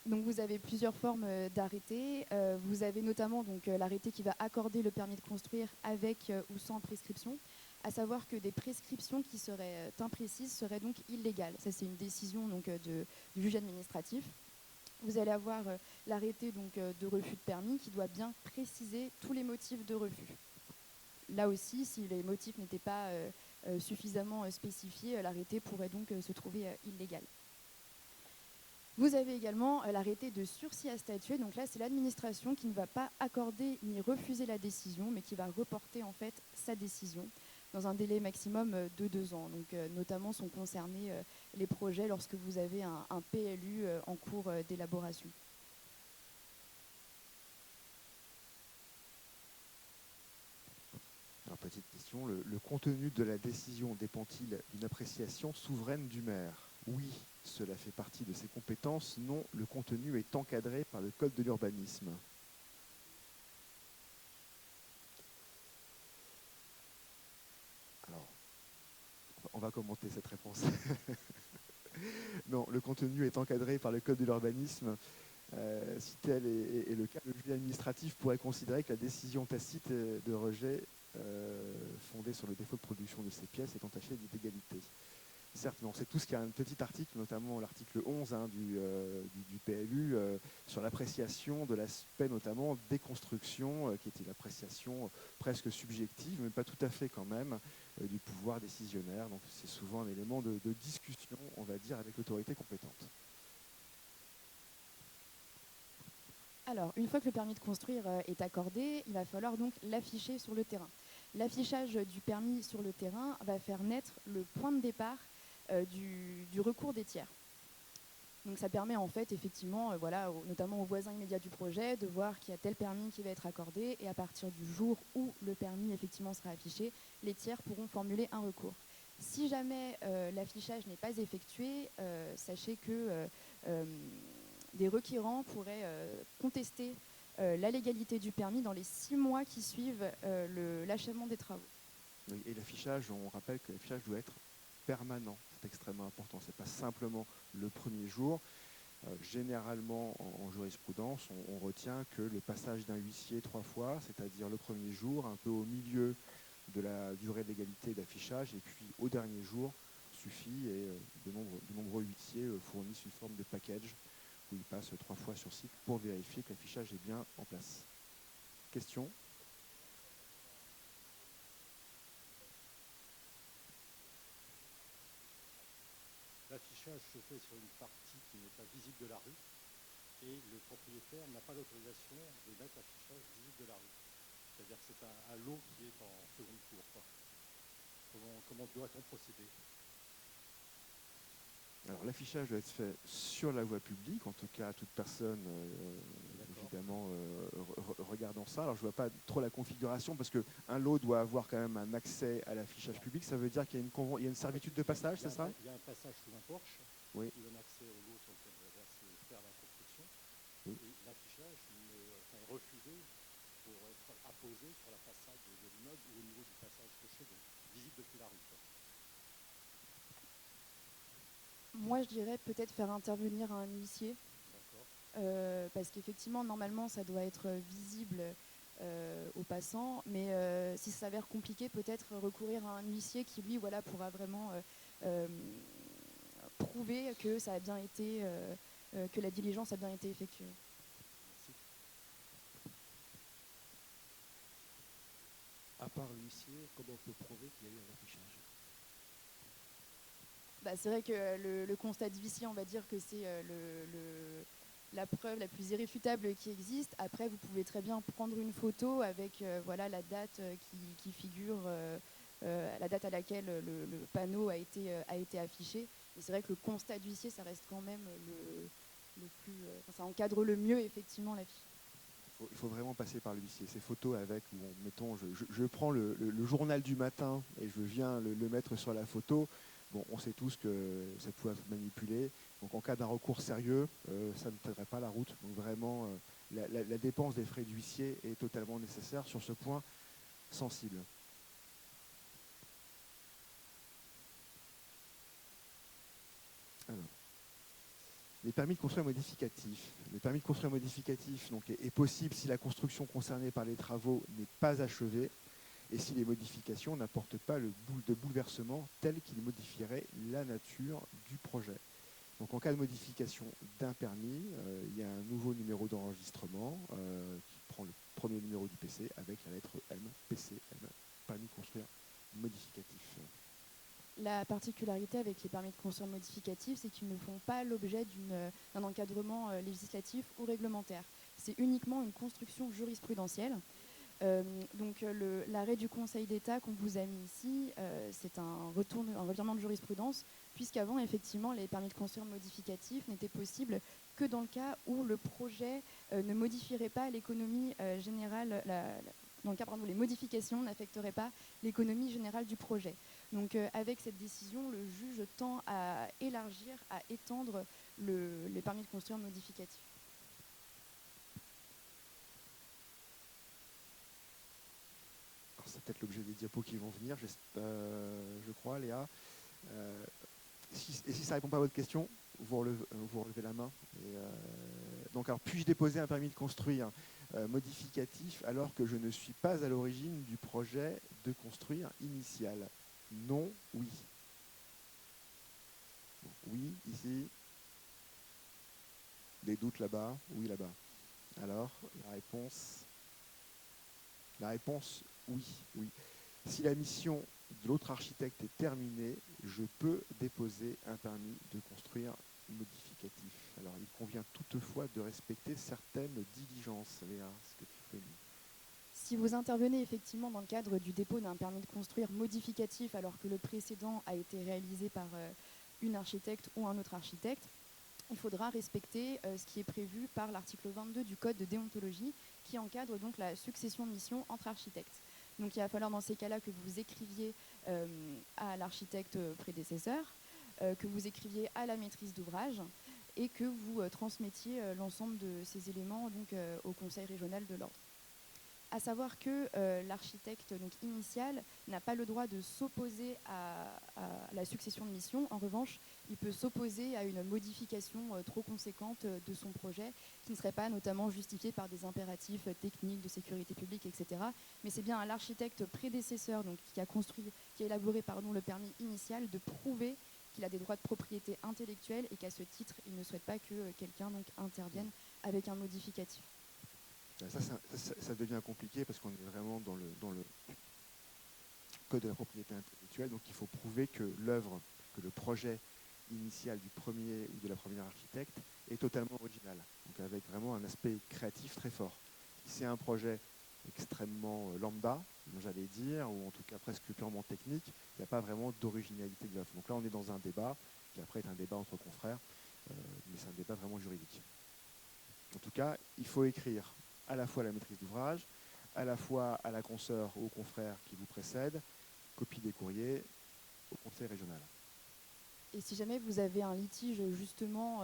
Donc vous avez plusieurs formes d'arrêtés. Vous avez notamment l'arrêté qui va accorder le permis de construire avec ou sans prescription. À savoir que des prescriptions qui seraient imprécises seraient donc illégales. Ça, c'est une décision du juge administratif. Vous allez avoir l'arrêté de refus de permis qui doit bien préciser tous les motifs de refus. Là aussi, si les motifs n'étaient pas suffisamment spécifiés, l'arrêté pourrait donc se trouver illégal. Vous avez également l'arrêté de sursis à statuer. Donc là, c'est l'administration qui ne va pas accorder ni refuser la décision, mais qui va reporter en fait sa décision dans un délai maximum de 2 ans. Donc notamment sont concernés les projets lorsque vous avez un PLU en cours d'élaboration. Alors, petite question, le contenu de la décision dépend-il d'une appréciation souveraine du maire? Oui, cela fait partie de ses compétences. Non, le contenu est encadré par le Code de l'urbanisme. Alors, on va commenter cette réponse. Non, le contenu est encadré par le Code de l'urbanisme. Si tel est le cas, le juge administratif pourrait considérer que la décision tacite de rejet fondée sur le défaut de production de ces pièces est entachée d'illégalité. Certes, non, c'est tout ce qu'il y a un petit article, notamment l'article 11 du PLU, sur l'appréciation de l'aspect notamment déconstruction, qui était l'appréciation presque subjective, mais pas tout à fait quand même, du pouvoir décisionnaire. Donc c'est souvent un élément de discussion, on va dire, avec l'autorité compétente. Alors, une fois que le permis de construire est accordé, il va falloir donc l'afficher sur le terrain. L'affichage du permis sur le terrain va faire naître le point de départ du recours des tiers. Donc ça permet en fait effectivement, notamment aux voisins immédiats du projet, de voir qu'il y a tel permis qui va être accordé, et à partir du jour où le permis effectivement sera affiché, les tiers pourront formuler un recours. Si jamais l'affichage n'est pas effectué, sachez que des requérants pourraient contester la légalité du permis dans les 6 mois qui suivent l'achèvement des travaux. Oui, et l'affichage, on rappelle que l'affichage doit être permanent. C'est extrêmement important. Ce n'est pas simplement le premier jour. Généralement, en jurisprudence, on retient que le passage d'un huissier 3 fois, c'est-à-dire le premier jour, un peu au milieu de la durée de légalité d'affichage, et puis au dernier jour, suffit, et de nombreux huissiers fournissent une forme de package où ils passent 3 fois sur site pour vérifier que l'affichage est bien en place. Question ? L'affichage se fait sur une partie qui n'est pas visible de la rue, et le propriétaire n'a pas l'autorisation de mettre l'affichage visible de la rue. C'est-à-dire que c'est un lot qui est en seconde cour, quoi. Comment doit-on procéder? Alors l'affichage doit être fait sur la voie publique, en tout cas toute personne évidemment regardant ça. Alors je ne vois pas trop la configuration, parce qu'un lot doit avoir quand même un accès à l'affichage public. Ça veut dire qu'il y a une servitude de passage, c'est ça? Il y a un passage sous un porche, oui, qui donne accès au lot sur lequel va se faire la construction. Oui. Et l'affichage est refusé pour être apposé sur la façade de l'immeuble ou au niveau du passage coché, donc visible depuis la rue, quoi. Moi, je dirais peut-être faire intervenir un huissier, parce qu'effectivement, normalement, ça doit être visible aux passants, mais si ça s'avère compliqué, peut-être recourir à un huissier qui, lui, pourra vraiment prouver que ça a bien été, que la diligence a bien été effectuée. Merci. À part l'huissier, comment on peut prouver qu'il y a eu un affichage? C'est vrai que le constat d'huissier, on va dire que c'est la preuve la plus irréfutable qui existe. Après, vous pouvez très bien prendre une photo avec voilà, la date qui figure, la date à laquelle le panneau a été affiché. Et c'est vrai que le constat d'huissier, ça reste quand même le plus... ça encadre le mieux, effectivement, l'affiche. Il faut vraiment passer par l'huissier. Ces photos avec, bon, mettons, je prends le journal du matin et je viens le mettre sur la photo. Bon, on sait tous que ça peut être manipulé. Donc en cas d'un recours sérieux, ça ne tiendrait pas la route. Donc vraiment, la dépense des frais d'huissier est totalement nécessaire sur ce point sensible. Alors. Les permis de construire modificatifs. Le permis de construire modificatif donc, est possible si la construction concernée par les travaux n'est pas achevée et si les modifications n'apportent pas de bouleversement tel qu'il modifierait la nature du projet. Donc en cas de modification d'un permis, il y a un nouveau numéro d'enregistrement qui prend le premier numéro du PC avec la lettre M, PCM, permis de construire modificatif. La particularité avec les permis de construire modificatifs, c'est qu'ils ne font pas l'objet d'un encadrement législatif ou réglementaire. C'est uniquement une construction jurisprudentielle. Donc l'arrêt du Conseil d'État qu'on vous a mis ici, c'est un revirement de jurisprudence, puisqu'avant, effectivement, les permis de construire modificatifs n'étaient possibles que dans le cas où le projet ne modifierait pas l'économie générale, dans le cas où les modifications n'affecteraient pas l'économie générale du projet. Donc avec cette décision, le juge tend à élargir, à étendre les permis de construire modificatifs. C'est peut-être l'objet des diapos qui vont venir, je crois, Léa. Et si ça ne répond pas à votre question, vous relevez la main. Donc, alors, puis-je déposer un permis de construire modificatif alors que je ne suis pas à l'origine du projet de construire initial? Non, oui. Oui, ici. Des doutes là-bas? Oui, là-bas. Alors, la réponse, oui, oui. Si la mission de l'autre architecte est terminée, je peux déposer un permis de construire modificatif. Alors, il convient toutefois de respecter certaines diligences. Léa, est-ce que tu peux nous... Si vous intervenez effectivement dans le cadre du dépôt d'un permis de construire modificatif alors que le précédent a été réalisé par une architecte ou un autre architecte, il faudra respecter ce qui est prévu par l'article 22 du Code de déontologie qui encadre donc la succession de missions entre architectes. Donc il va falloir dans ces cas-là que vous écriviez à l'architecte prédécesseur, que vous écriviez à la maîtrise d'ouvrage et que vous transmettiez l'ensemble de ces éléments donc, au Conseil régional de l'ordre. À savoir que l'architecte initial n'a pas le droit de s'opposer à la succession de missions. En revanche, il peut s'opposer à une modification trop conséquente de son projet qui ne serait pas notamment justifiée par des impératifs techniques de sécurité publique, etc. Mais c'est bien à l'architecte prédécesseur donc, qui a élaboré le permis initial de prouver qu'il a des droits de propriété intellectuelle et qu'à ce titre, il ne souhaite pas que quelqu'un intervienne avec un modificatif. Ça devient compliqué parce qu'on est vraiment dans le code de la propriété intellectuelle. Donc il faut prouver que l'œuvre, que le projet initial du premier ou de la première architecte est totalement original. Donc avec vraiment un aspect créatif très fort. Si c'est un projet extrêmement lambda, j'allais dire, ou en tout cas presque purement technique, il n'y a pas vraiment d'originalité de l'œuvre. Donc là on est dans un débat, qui après est un débat entre confrères, mais c'est un débat vraiment juridique. En tout cas, il faut écrire à la fois à la maîtrise d'ouvrage, à la fois à la consoeur ou au confrère qui vous précède, copie des courriers au conseil régional. Et si jamais vous avez un litige, justement,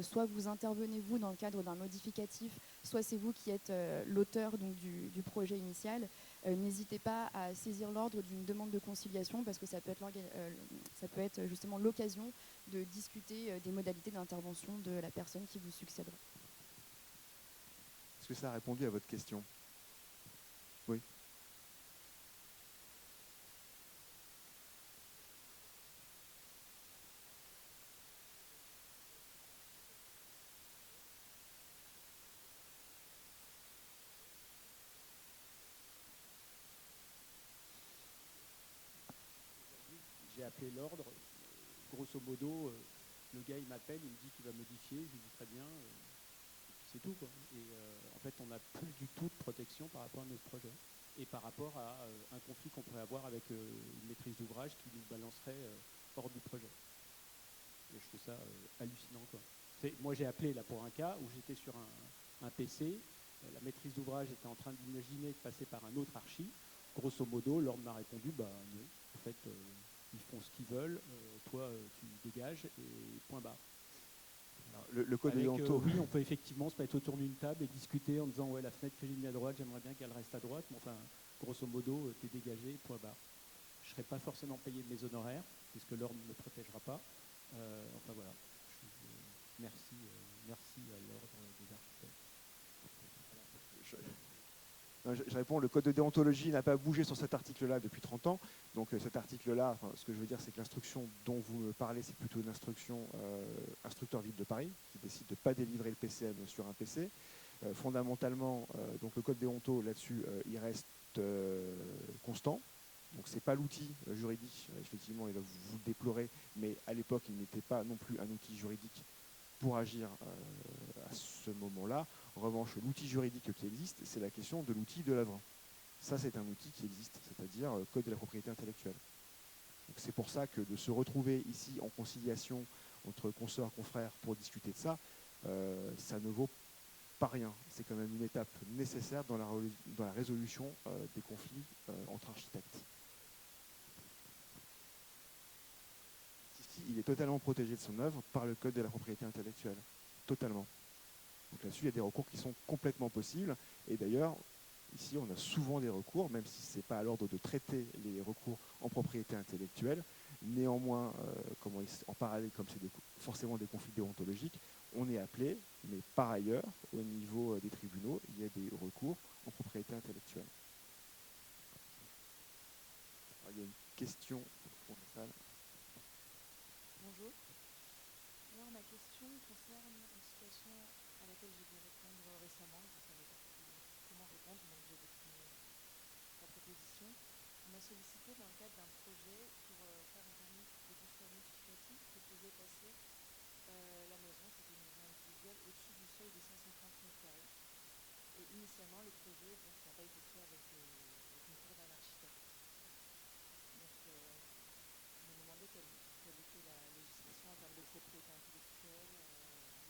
soit vous intervenez vous dans le cadre d'un modificatif, soit c'est vous qui êtes l'auteur du projet initial, n'hésitez pas à saisir l'ordre d'une demande de conciliation parce que ça peut être justement l'occasion de discuter des modalités d'intervention de la personne qui vous succédera. Est-ce que ça a répondu à votre question? Oui. J'ai appelé l'ordre. Grosso modo, le gars il m'appelle, il me dit qu'il va modifier. Je lui dis très bien. c'est tout, quoi. Et en fait, on n'a plus du tout de protection par rapport à notre projet et par rapport à un conflit qu'on pourrait avoir avec une maîtrise d'ouvrage qui nous balancerait hors du projet. Et je trouve ça hallucinant, quoi. Moi, j'ai appelé là pour un cas où j'étais sur un PC, la maîtrise d'ouvrage était en train d'imaginer de passer par un autre archi. Grosso modo, l'ordre m'a répondu, bah non, en fait, ils font ce qu'ils veulent, toi, tu dégages, et point barre. Alors, le code déonto. Oui, on peut effectivement se mettre autour d'une table et discuter en disant, ouais, la fenêtre que j'ai mise à droite, j'aimerais bien qu'elle reste à droite, mais enfin, grosso modo, t'es dégagé, point barre. Je ne serai pas forcément payé de mes honoraires, puisque l'ordre ne me protégera pas. Enfin voilà. Merci à l'ordre des architectes. Je réponds, le code de déontologie n'a pas bougé sur cet article-là depuis 30 ans. Donc cet article-là, ce que je veux dire, c'est que l'instruction dont vous me parlez, c'est plutôt une instruction instructeur ville de Paris, qui décide de ne pas délivrer le PCM sur un PC. Fondamentalement, donc le code déonto, là-dessus, il reste constant. Donc ce n'est pas l'outil juridique, effectivement, et là, vous le déplorez, mais à l'époque, il n'était pas non plus un outil juridique pour agir à ce moment-là. En revanche, l'outil juridique qui existe, c'est la question de l'outil de l'œuvre. Ça, c'est un outil qui existe, c'est-à-dire code de la propriété intellectuelle. C'est pour ça que de se retrouver ici en conciliation entre consoeurs, confrères pour discuter de ça, ça ne vaut pas rien. C'est quand même une étape nécessaire dans la résolution des conflits entre architectes. Ici, il est totalement protégé de son œuvre par le code de la propriété intellectuelle. Totalement. Donc là-dessus, il y a des recours qui sont complètement possibles. Et d'ailleurs, ici, on a souvent des recours, même si ce n'est pas à l'ordre de traiter les recours en propriété intellectuelle. Néanmoins, en parallèle, comme c'est forcément des conflits déontologiques, on est appelé, mais par ailleurs, au niveau des tribunaux, il y a des recours en propriété intellectuelle. Alors, il y a une question pour la salle. Bonjour. Alors, ma question concerne une situation à laquelle j'ai dû répondre récemment. Je ne savais pas comment répondre, donc j'ai décliné la proposition. On m'a sollicité dans le cadre d'un projet pour faire un permis de construire modificatif qui faisait passer la maison, c'était une maison individuelle, au-dessus du seuil des 150 mètres carrés. Et initialement, le projet n'a pas été fait avec le concours d'un architecte. Donc, je me demandais quelle était la législation en termes de propriété intellectuelle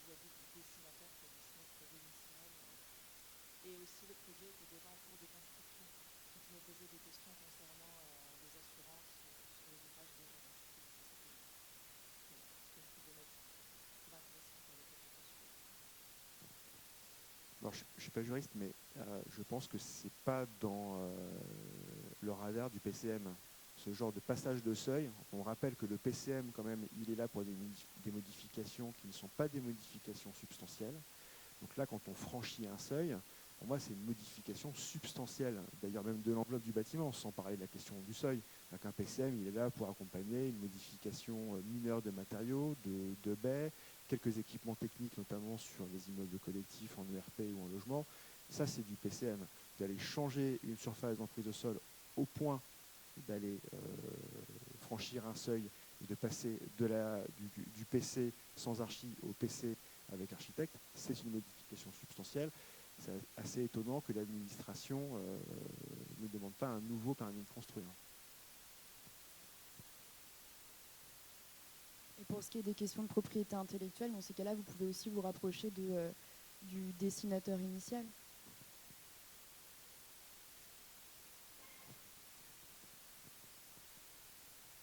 vis-à-vis du dessinateur qui a dessiné le projet initial. Et aussi, le projet était déjà en cours de construction. Donc, je me posais des questions concernant les assurances sur les ouvrages déjà construits. Voilà, ce que je trouvais intéressant pour lesquels j'ai postulé. Alors, je ne suis pas juriste, mais je pense que ce n'est pas dans le radar du PCM. Ce genre de passage de seuil, on rappelle que le PCM, quand même, il est là pour des modifications qui ne sont pas des modifications substantielles. Donc là, quand on franchit un seuil, pour moi, c'est une modification substantielle, d'ailleurs même de l'enveloppe du bâtiment, sans parler de la question du seuil. Donc un PCM, il est là pour accompagner une modification mineure de matériaux, de baies, quelques équipements techniques, notamment sur les immeubles collectifs en ERP ou en logement. Ça, c'est du PCM. D'aller changer une surface d'emprise au sol au point d'aller franchir un seuil et de passer du PC sans archi au PC avec architecte, c'est une modification substantielle. C'est assez étonnant que l'administration ne demande pas un nouveau permis de construire. Et pour ce qui est des questions de propriété intellectuelle, dans ces cas-là, vous pouvez aussi vous rapprocher du dessinateur initial.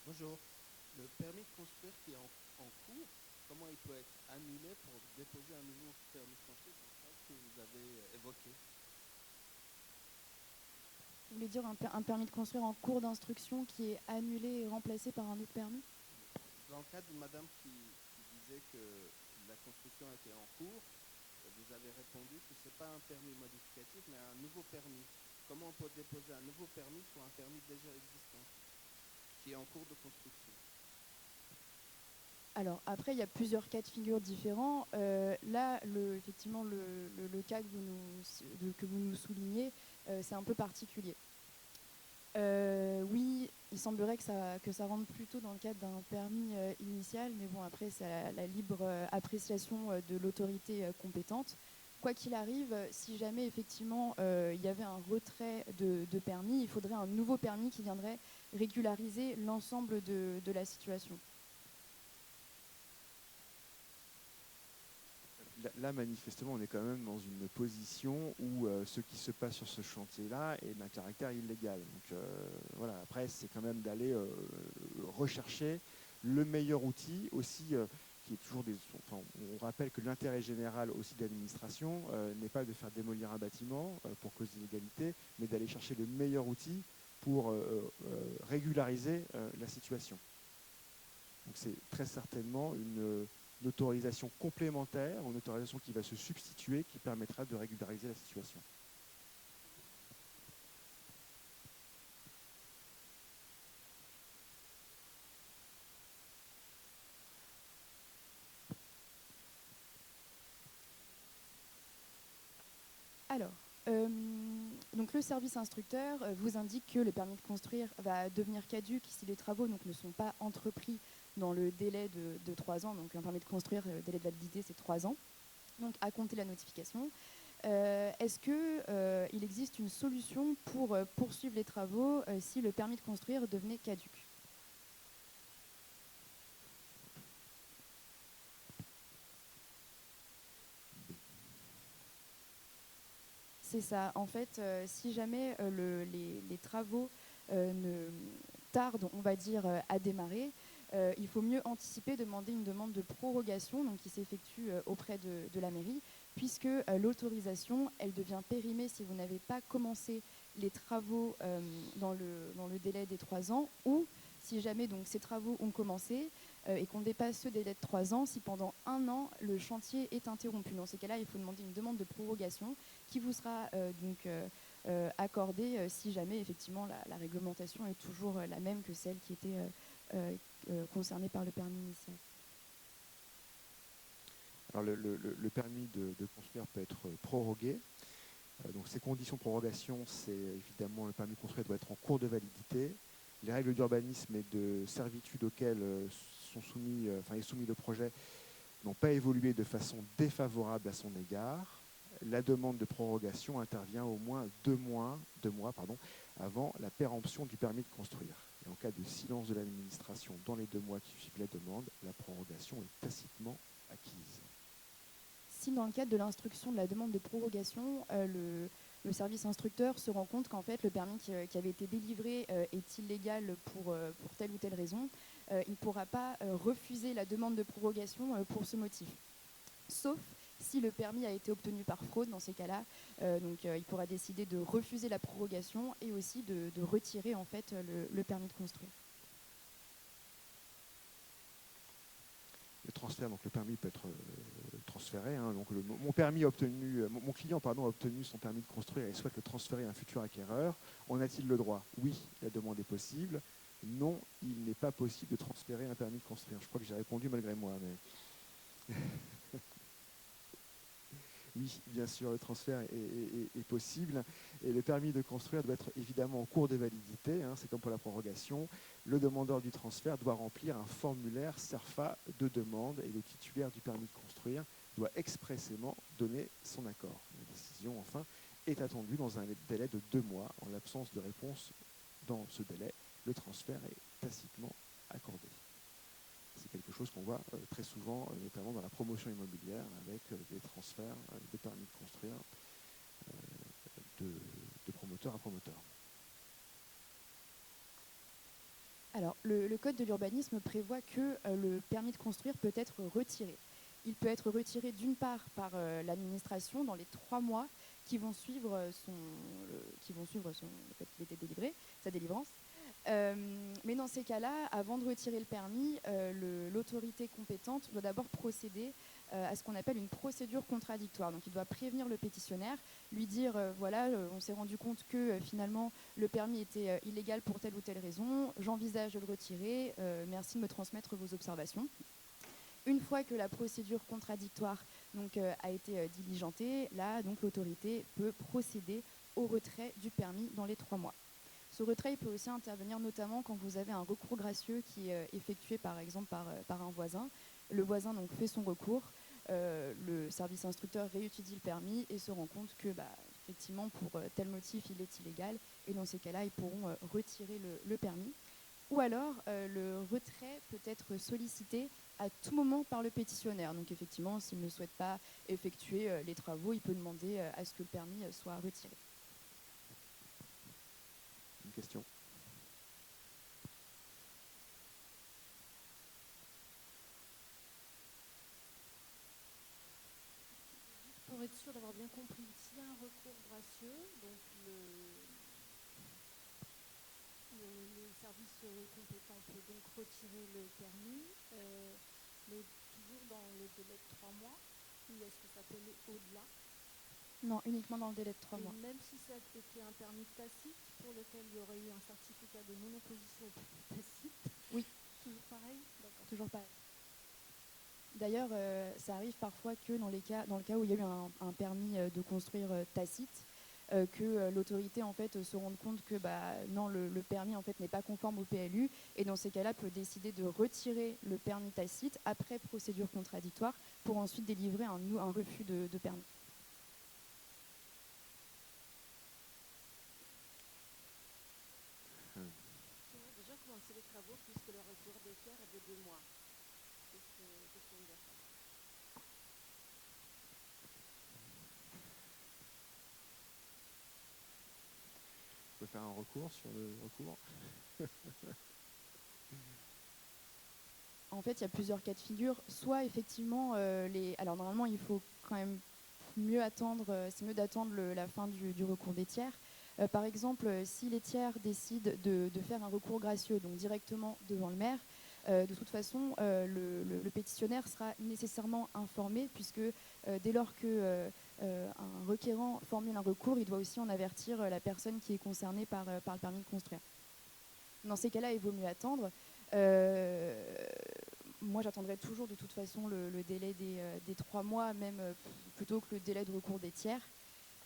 Bonjour. Le permis de construire qui est en cours, comment il peut être annulé pour déposer un nouveau permis de construire dans le cas que vous avez évoqué? Vous voulez dire un permis de construire en cours d'instruction qui est annulé et remplacé par un autre permis? Dans le cas de madame qui disait que la construction était en cours, vous avez répondu que ce n'est pas un permis modificatif, mais un nouveau permis. Comment on peut déposer un nouveau permis sur un permis déjà existant, qui est en cours de construction? Alors, après, il y a plusieurs cas de figure différents. Là, effectivement, le cas que vous nous soulignez, c'est un peu particulier. Oui, il semblerait que ça rentre plutôt dans le cadre d'un permis initial, mais bon, après, c'est la libre appréciation de l'autorité compétente. quoi qu'il arrive, si jamais effectivement il y avait un retrait de permis, il faudrait un nouveau permis qui viendrait régulariser l'ensemble de la situation. Là, manifestement, on est quand même dans une position où ce qui se passe sur ce chantier-là est d'un caractère illégal. Donc voilà, après, c'est quand même d'aller rechercher le meilleur outil aussi, qui est toujours des. Enfin, on rappelle que l'intérêt général aussi de l'administration n'est pas de faire démolir un bâtiment pour cause d'inégalité, mais d'aller chercher le meilleur outil pour régulariser la situation. Donc c'est très certainement une autorisation complémentaire, une autorisation qui va se substituer, qui permettra de régulariser la situation. Alors, donc le service instructeur vous indique que le permis de construire va devenir caduc si les travaux donc, ne sont pas entrepris dans le délai de 3 ans. Donc un permis de construire, le délai de validité, c'est 3 ans. Donc à compter la notification. Est-ce qu'il existe une solution pour poursuivre les travaux si le permis de construire devenait caduc ? C'est ça. En fait, si jamais les travaux ne tardent, on va dire, à démarrer, il faut mieux anticiper, demander une demande de prorogation donc, qui s'effectue auprès de la mairie, puisque l'autorisation, elle devient périmée si vous n'avez pas commencé les travaux dans le délai des 3 ans, ou si jamais donc, ces travaux ont commencé et qu'on dépasse ce délai de 3 ans, si pendant 1 an, le chantier est interrompu. Dans ces cas-là, il faut demander une demande de prorogation qui vous sera accordée si jamais effectivement la réglementation est toujours la même que celle qui était concernée par le permis initial. Alors le permis de construire peut être prorogué. Donc ces conditions de prorogation, c'est évidemment le permis de construire doit être en cours de validité. Les règles d'urbanisme et de servitude auxquelles est soumis le projet n'ont pas évolué de façon défavorable à son égard. La demande de prorogation intervient au moins 2 mois avant la péremption du permis de construire. Et en cas de silence de l'administration dans les 2 mois qui suivent la demande, la prorogation est tacitement acquise. Si dans le cadre de l'instruction de la demande de prorogation, le service instructeur se rend compte qu'en fait le permis qui avait été délivré est illégal pour telle ou telle raison, il ne pourra pas refuser la demande de prorogation pour ce motif. Sauf si le permis a été obtenu par fraude, dans ces cas-là, il pourra décider de refuser la prorogation et aussi de retirer en fait le permis de construire. Le transfert, donc le permis peut être transféré. Donc mon client a obtenu son permis de construire et souhaite le transférer à un futur acquéreur. En a-t-il le droit ? Oui, la demande est possible. Non, il n'est pas possible de transférer un permis de construire. Je crois que j'ai répondu malgré moi, mais oui, bien sûr, le transfert est possible. Et le permis de construire doit être évidemment en cours de validité. C'est comme pour la prorogation. Le demandeur du transfert doit remplir un formulaire CERFA de demande et le titulaire du permis de construire doit expressément donner son accord. La décision, enfin, est attendue dans un délai de 2 mois. En l'absence de réponse dans ce délai, le transfert est tacitement accordé. C'est quelque chose qu'on voit très souvent, notamment dans la promotion immobilière, avec des transferts de permis de construire de promoteur à promoteur. Alors, le code de l'urbanisme prévoit que le permis de construire peut être retiré. Il peut être retiré d'une part par l'administration dans les 3 mois qui vont suivre le fait qu'il ait été délivré, sa délivrance. Mais dans ces cas-là, avant de retirer le permis, l'autorité compétente doit d'abord procéder à ce qu'on appelle une procédure contradictoire. Donc il doit prévenir le pétitionnaire, lui dire voilà, on s'est rendu compte que finalement le permis était illégal pour telle ou telle raison, j'envisage de le retirer, merci de me transmettre vos observations. Une fois que la procédure contradictoire a été diligentée, là donc l'autorité peut procéder au retrait du permis dans les 3 mois. Ce retrait peut aussi intervenir notamment quand vous avez un recours gracieux qui est effectué par exemple par un voisin. Le voisin donc fait son recours. le service instructeur réétudie le permis et se rend compte que effectivement pour tel motif il est illégal, et dans ces cas-là ils pourront retirer le permis. Ou alors le retrait peut être sollicité à tout moment par le pétitionnaire. Donc effectivement, s'il ne souhaite pas effectuer les travaux, il peut demander à ce que le permis soit retiré. Une question? Pour être sûr d'avoir bien compris, s'il y a un recours gracieux, donc le service compétent peut donc retirer le permis, mais toujours dans le délai de 3 mois, ou est-ce que ça peut aller au-delà? Non, uniquement dans le délai de 3 mois. Même si ça était un permis tacite pour lequel il y aurait eu un certificat de non-opposition au permis tacite? Oui. Toujours pareil? D'accord. Toujours pareil. D'ailleurs, ça arrive parfois que dans le cas où il y a eu un permis de construire tacite, que l'autorité en fait se rende compte que non, le permis en fait n'est pas conforme au PLU, et dans ces cas-là peut décider de retirer le permis tacite après procédure contradictoire pour ensuite délivrer un refus de permis. On a déjà commencé les travaux puisque le recours des tiers est de 2 mois. Qu'est-ce qu'on doit faire? On peut faire un recours sur le recours? En fait, il y a plusieurs cas de figure. Soit effectivement, alors normalement, il faut quand même mieux attendre, c'est mieux d'attendre la fin du recours des tiers. Par exemple, si les tiers décident de faire un recours gracieux, donc directement devant le maire, de toute façon, le pétitionnaire sera nécessairement informé, puisque dès lors qu'un requérant formule un recours, il doit aussi en avertir la personne qui est concernée par le permis de construire. Dans ces cas-là, il vaut mieux attendre. Moi, j'attendrai toujours de toute façon le délai des 3 mois, même plutôt que le délai de recours des tiers.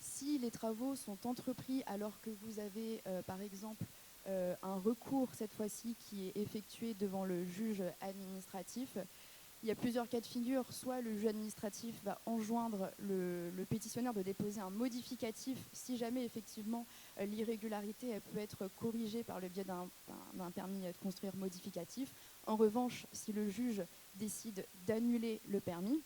Si les travaux sont entrepris alors que vous avez, par exemple, un recours, cette fois-ci, qui est effectué devant le juge administratif, il y a plusieurs cas de figure. Soit le juge administratif va enjoindre le pétitionnaire de déposer un modificatif si jamais effectivement l'irrégularité elle peut être corrigée par le biais d'un permis de construire modificatif. En revanche, si le juge décide d'annuler le permis,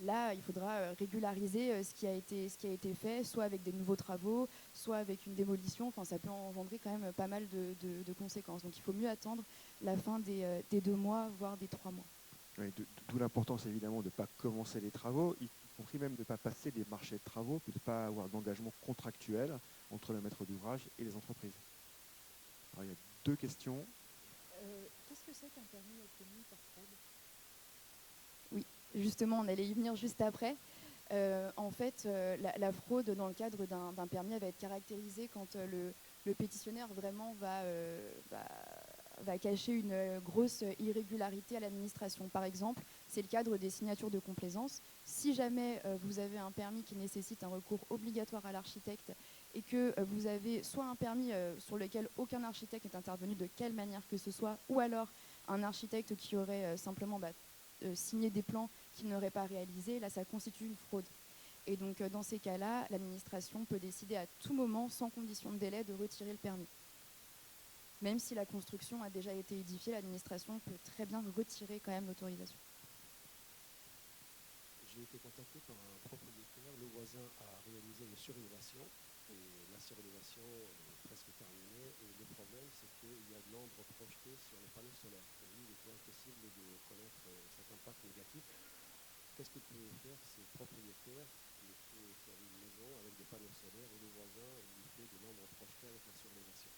là, il faudra régulariser ce qui a été fait, soit avec des nouveaux travaux, soit avec une démolition. Enfin, ça peut engendrer quand même pas mal de conséquences. Donc il faut mieux attendre la fin des 2 mois, voire des 3 mois. Oui, d'où l'importance évidemment de ne pas commencer les travaux, y compris même de ne pas passer des marchés de travaux, puis de ne pas avoir d'engagement contractuel entre le maître d'ouvrage et les entreprises. Alors, il y a 2 questions. Qu'est-ce que c'est qu'un permis obtenu par fraude? Oui, justement, on allait y venir juste après. En fait, la fraude dans le cadre d'un permis va être caractérisée quand le pétitionnaire vraiment va cacher une grosse irrégularité à l'administration. Par exemple, c'est le cadre des signatures de complaisance. Si jamais vous avez un permis qui nécessite un recours obligatoire à l'architecte et que vous avez soit un permis sur lequel aucun architecte n'est intervenu de quelle manière que ce soit, ou alors un architecte qui aurait simplement signé des plans qu'il n'aurait pas réalisés, là ça constitue une fraude. Et donc dans ces cas-là, l'administration peut décider à tout moment, sans condition de délai, de retirer le permis. Même si la construction a déjà été édifiée, l'administration peut très bien retirer quand même l'autorisation. J'ai été contacté par un propriétaire. Le voisin a réalisé une surélévation et la surélévation est presque terminée. Et le problème, c'est qu'il y a de l'ombre projetée sur les panneaux solaires. Pour lui, il était impossible de connaître cet impact négatif. Qu'est-ce que peut faire ce propriétaire qui avait une maison avec des panneaux solaires et le voisin lui fait de l'ombre projetée avec la surélévation?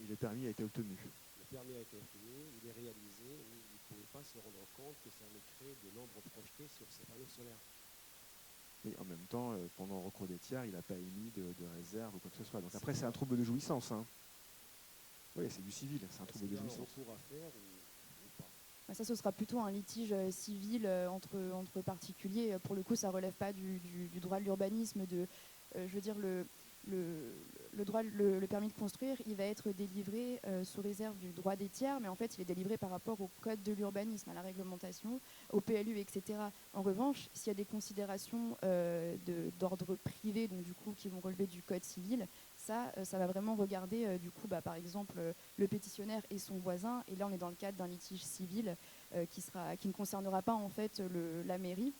Et le permis a été obtenu. Le permis a été obtenu, il est réalisé, mais il ne pouvait pas se rendre compte que ça allait créer de l'ombre projetée sur ces panneaux solaires. Et en même temps, pendant le recours des tiers, il n'a pas émis de réserve ou quoi que ce soit. Donc après, c'est un trouble de jouissance. Hein. Oui, c'est du civil, c'est un trouble de jouissance. Est-ce qu'il y a un recours à faire ou pas? Ça, ce sera plutôt un litige civil entre particuliers. Pour le coup, ça ne relève pas du droit de l'urbanisme. Je veux dire, le permis de construire, il va être délivré sous réserve du droit des tiers, mais en fait, il est délivré par rapport au code de l'urbanisme, à la réglementation, au PLU, etc. En revanche, s'il y a des considérations d'ordre privé, donc du coup, qui vont relever du code civil, ça va vraiment regarder, du coup, par exemple, le pétitionnaire et son voisin. Et là, on est dans le cadre d'un litige civil qui ne concernera pas en fait la mairie.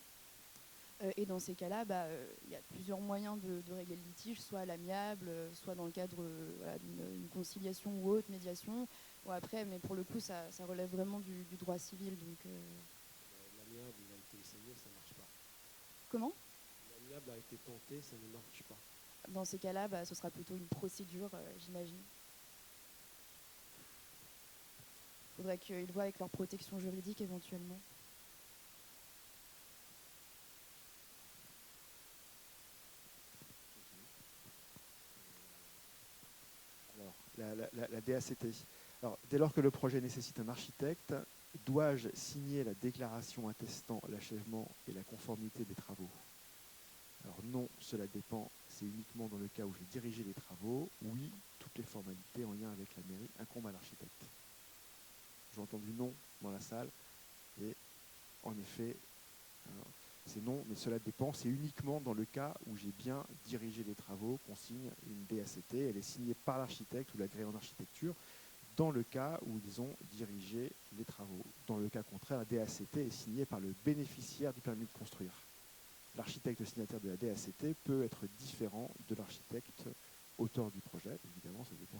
Et dans ces cas-là, y a plusieurs moyens de régler le litige, soit à l'amiable, soit dans le cadre d'une conciliation ou autre, médiation. Ou après, mais pour le coup, ça relève vraiment du droit civil. Donc, l'amiable, il a été essayé, ça ne marche pas. Comment ? L'amiable a été tenté, ça ne marche pas. Dans ces cas-là, ce sera plutôt une procédure, j'imagine. Il faudrait qu'ils voient avec leur protection juridique éventuellement. Alors, la DACT. Alors, dès lors que le projet nécessite un architecte, dois-je signer la déclaration attestant l'achèvement et la conformité des travaux ? Alors non, cela dépend, c'est uniquement dans le cas où je vais diriger les travaux. Oui, toutes les formalités en lien avec la mairie incombent à l'architecte. J'ai entendu non dans la salle, et en effet, c'est non, mais cela dépend, c'est uniquement dans le cas où j'ai bien dirigé les travaux qu'on signe une DACT. Elle est signée par l'architecte ou l'agréé en architecture, dans le cas où ils ont dirigé les travaux. Dans le cas contraire, la DACT est signée par le bénéficiaire du permis de construire. L'architecte signataire de la DACT peut être différent de l'architecte auteur du projet. Évidemment, ça dépend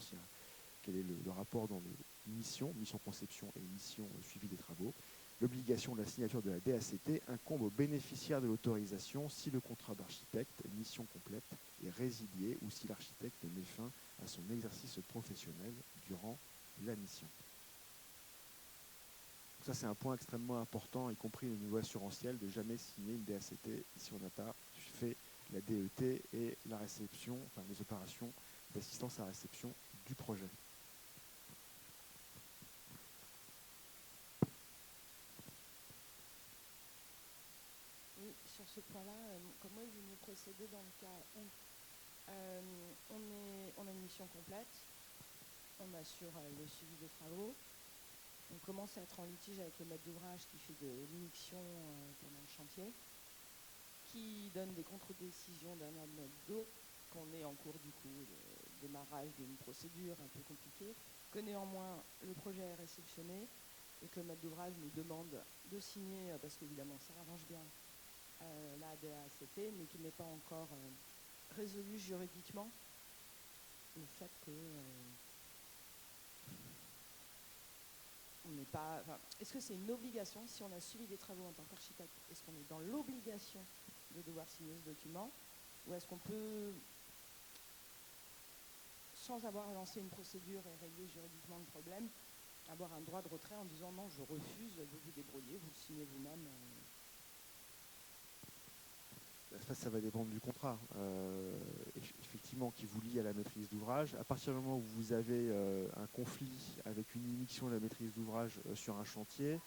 quel est le rapport dans les mission conception et mission suivi des travaux. L'obligation de la signature de la DACT incombe au bénéficiaire de l'autorisation si le contrat d'architecte, mission complète, est résilié ou si l'architecte met fin à son exercice professionnel durant la mission. Ça, c'est un point extrêmement important, y compris au niveau assurantiel, de jamais signer une DACT si on n'a pas fait la DET et la réception, enfin les opérations d'assistance à la réception du projet. Oui, sur ce point-là, comment il veut nous procéder dans le cas où on a une mission complète, on assure le suivi des travaux, on commence à être en litige avec le maître d'ouvrage qui fait de l'immixtion pendant le chantier, qui donne des contre-décisions d'un an de notre dos, qu'on est en cours du coup de démarrage d'une procédure un peu compliquée, que néanmoins le projet est réceptionné et que le maître d'ouvrage nous demande de signer, parce qu'évidemment ça arrange bien la DACT, mais qu'il n'est pas encore résolu juridiquement le fait que on n'est pas. Enfin, est-ce que c'est une obligation si on a suivi des travaux en tant qu'architecte? Est-ce qu'on est dans l'obligation de devoir signer ce document, ou est-ce qu'on peut, sans avoir lancé une procédure et régler juridiquement le problème, avoir un droit de retrait en disant non, je refuse, vous vous débrouillez, vous le signez vous-même? Ça va dépendre du contrat, effectivement, qui vous lie à la maîtrise d'ouvrage. À partir du moment où vous avez un conflit avec une immixtion de la maîtrise d'ouvrage sur un chantier,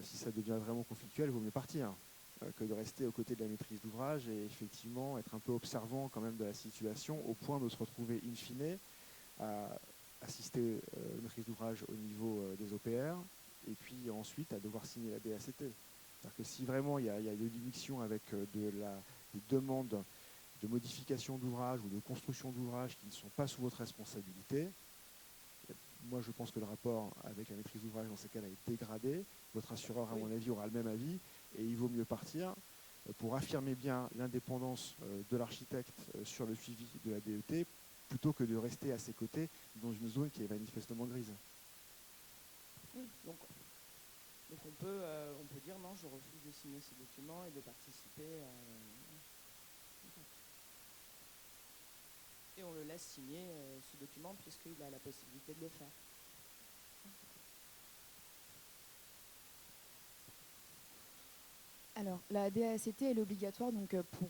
si ça devient vraiment conflictuel, il vaut mieux partir que de rester aux côtés de la maîtrise d'ouvrage et effectivement être un peu observant quand même de la situation, au point de se retrouver in fine à assister la maîtrise d'ouvrage au niveau des OPR, et puis ensuite à devoir signer la DACT. C'est-à-dire que si vraiment il y a de l'immixtion avec des demandes de modification d'ouvrage ou de construction d'ouvrage qui ne sont pas sous votre responsabilité, moi je pense que le rapport avec la maîtrise d'ouvrage dans ces cas-là est dégradé. Votre assureur, à mon avis, aura le même avis, et il vaut mieux partir pour affirmer bien l'indépendance de l'architecte sur le suivi de la DET, plutôt que de rester à ses côtés dans une zone qui est manifestement grise. Oui, donc on peut dire non, je refuse de signer ce document et de participer. Et on le laisse signer ce document puisqu'il a la possibilité de le faire. Alors, la DACT, elle est obligatoire donc, pour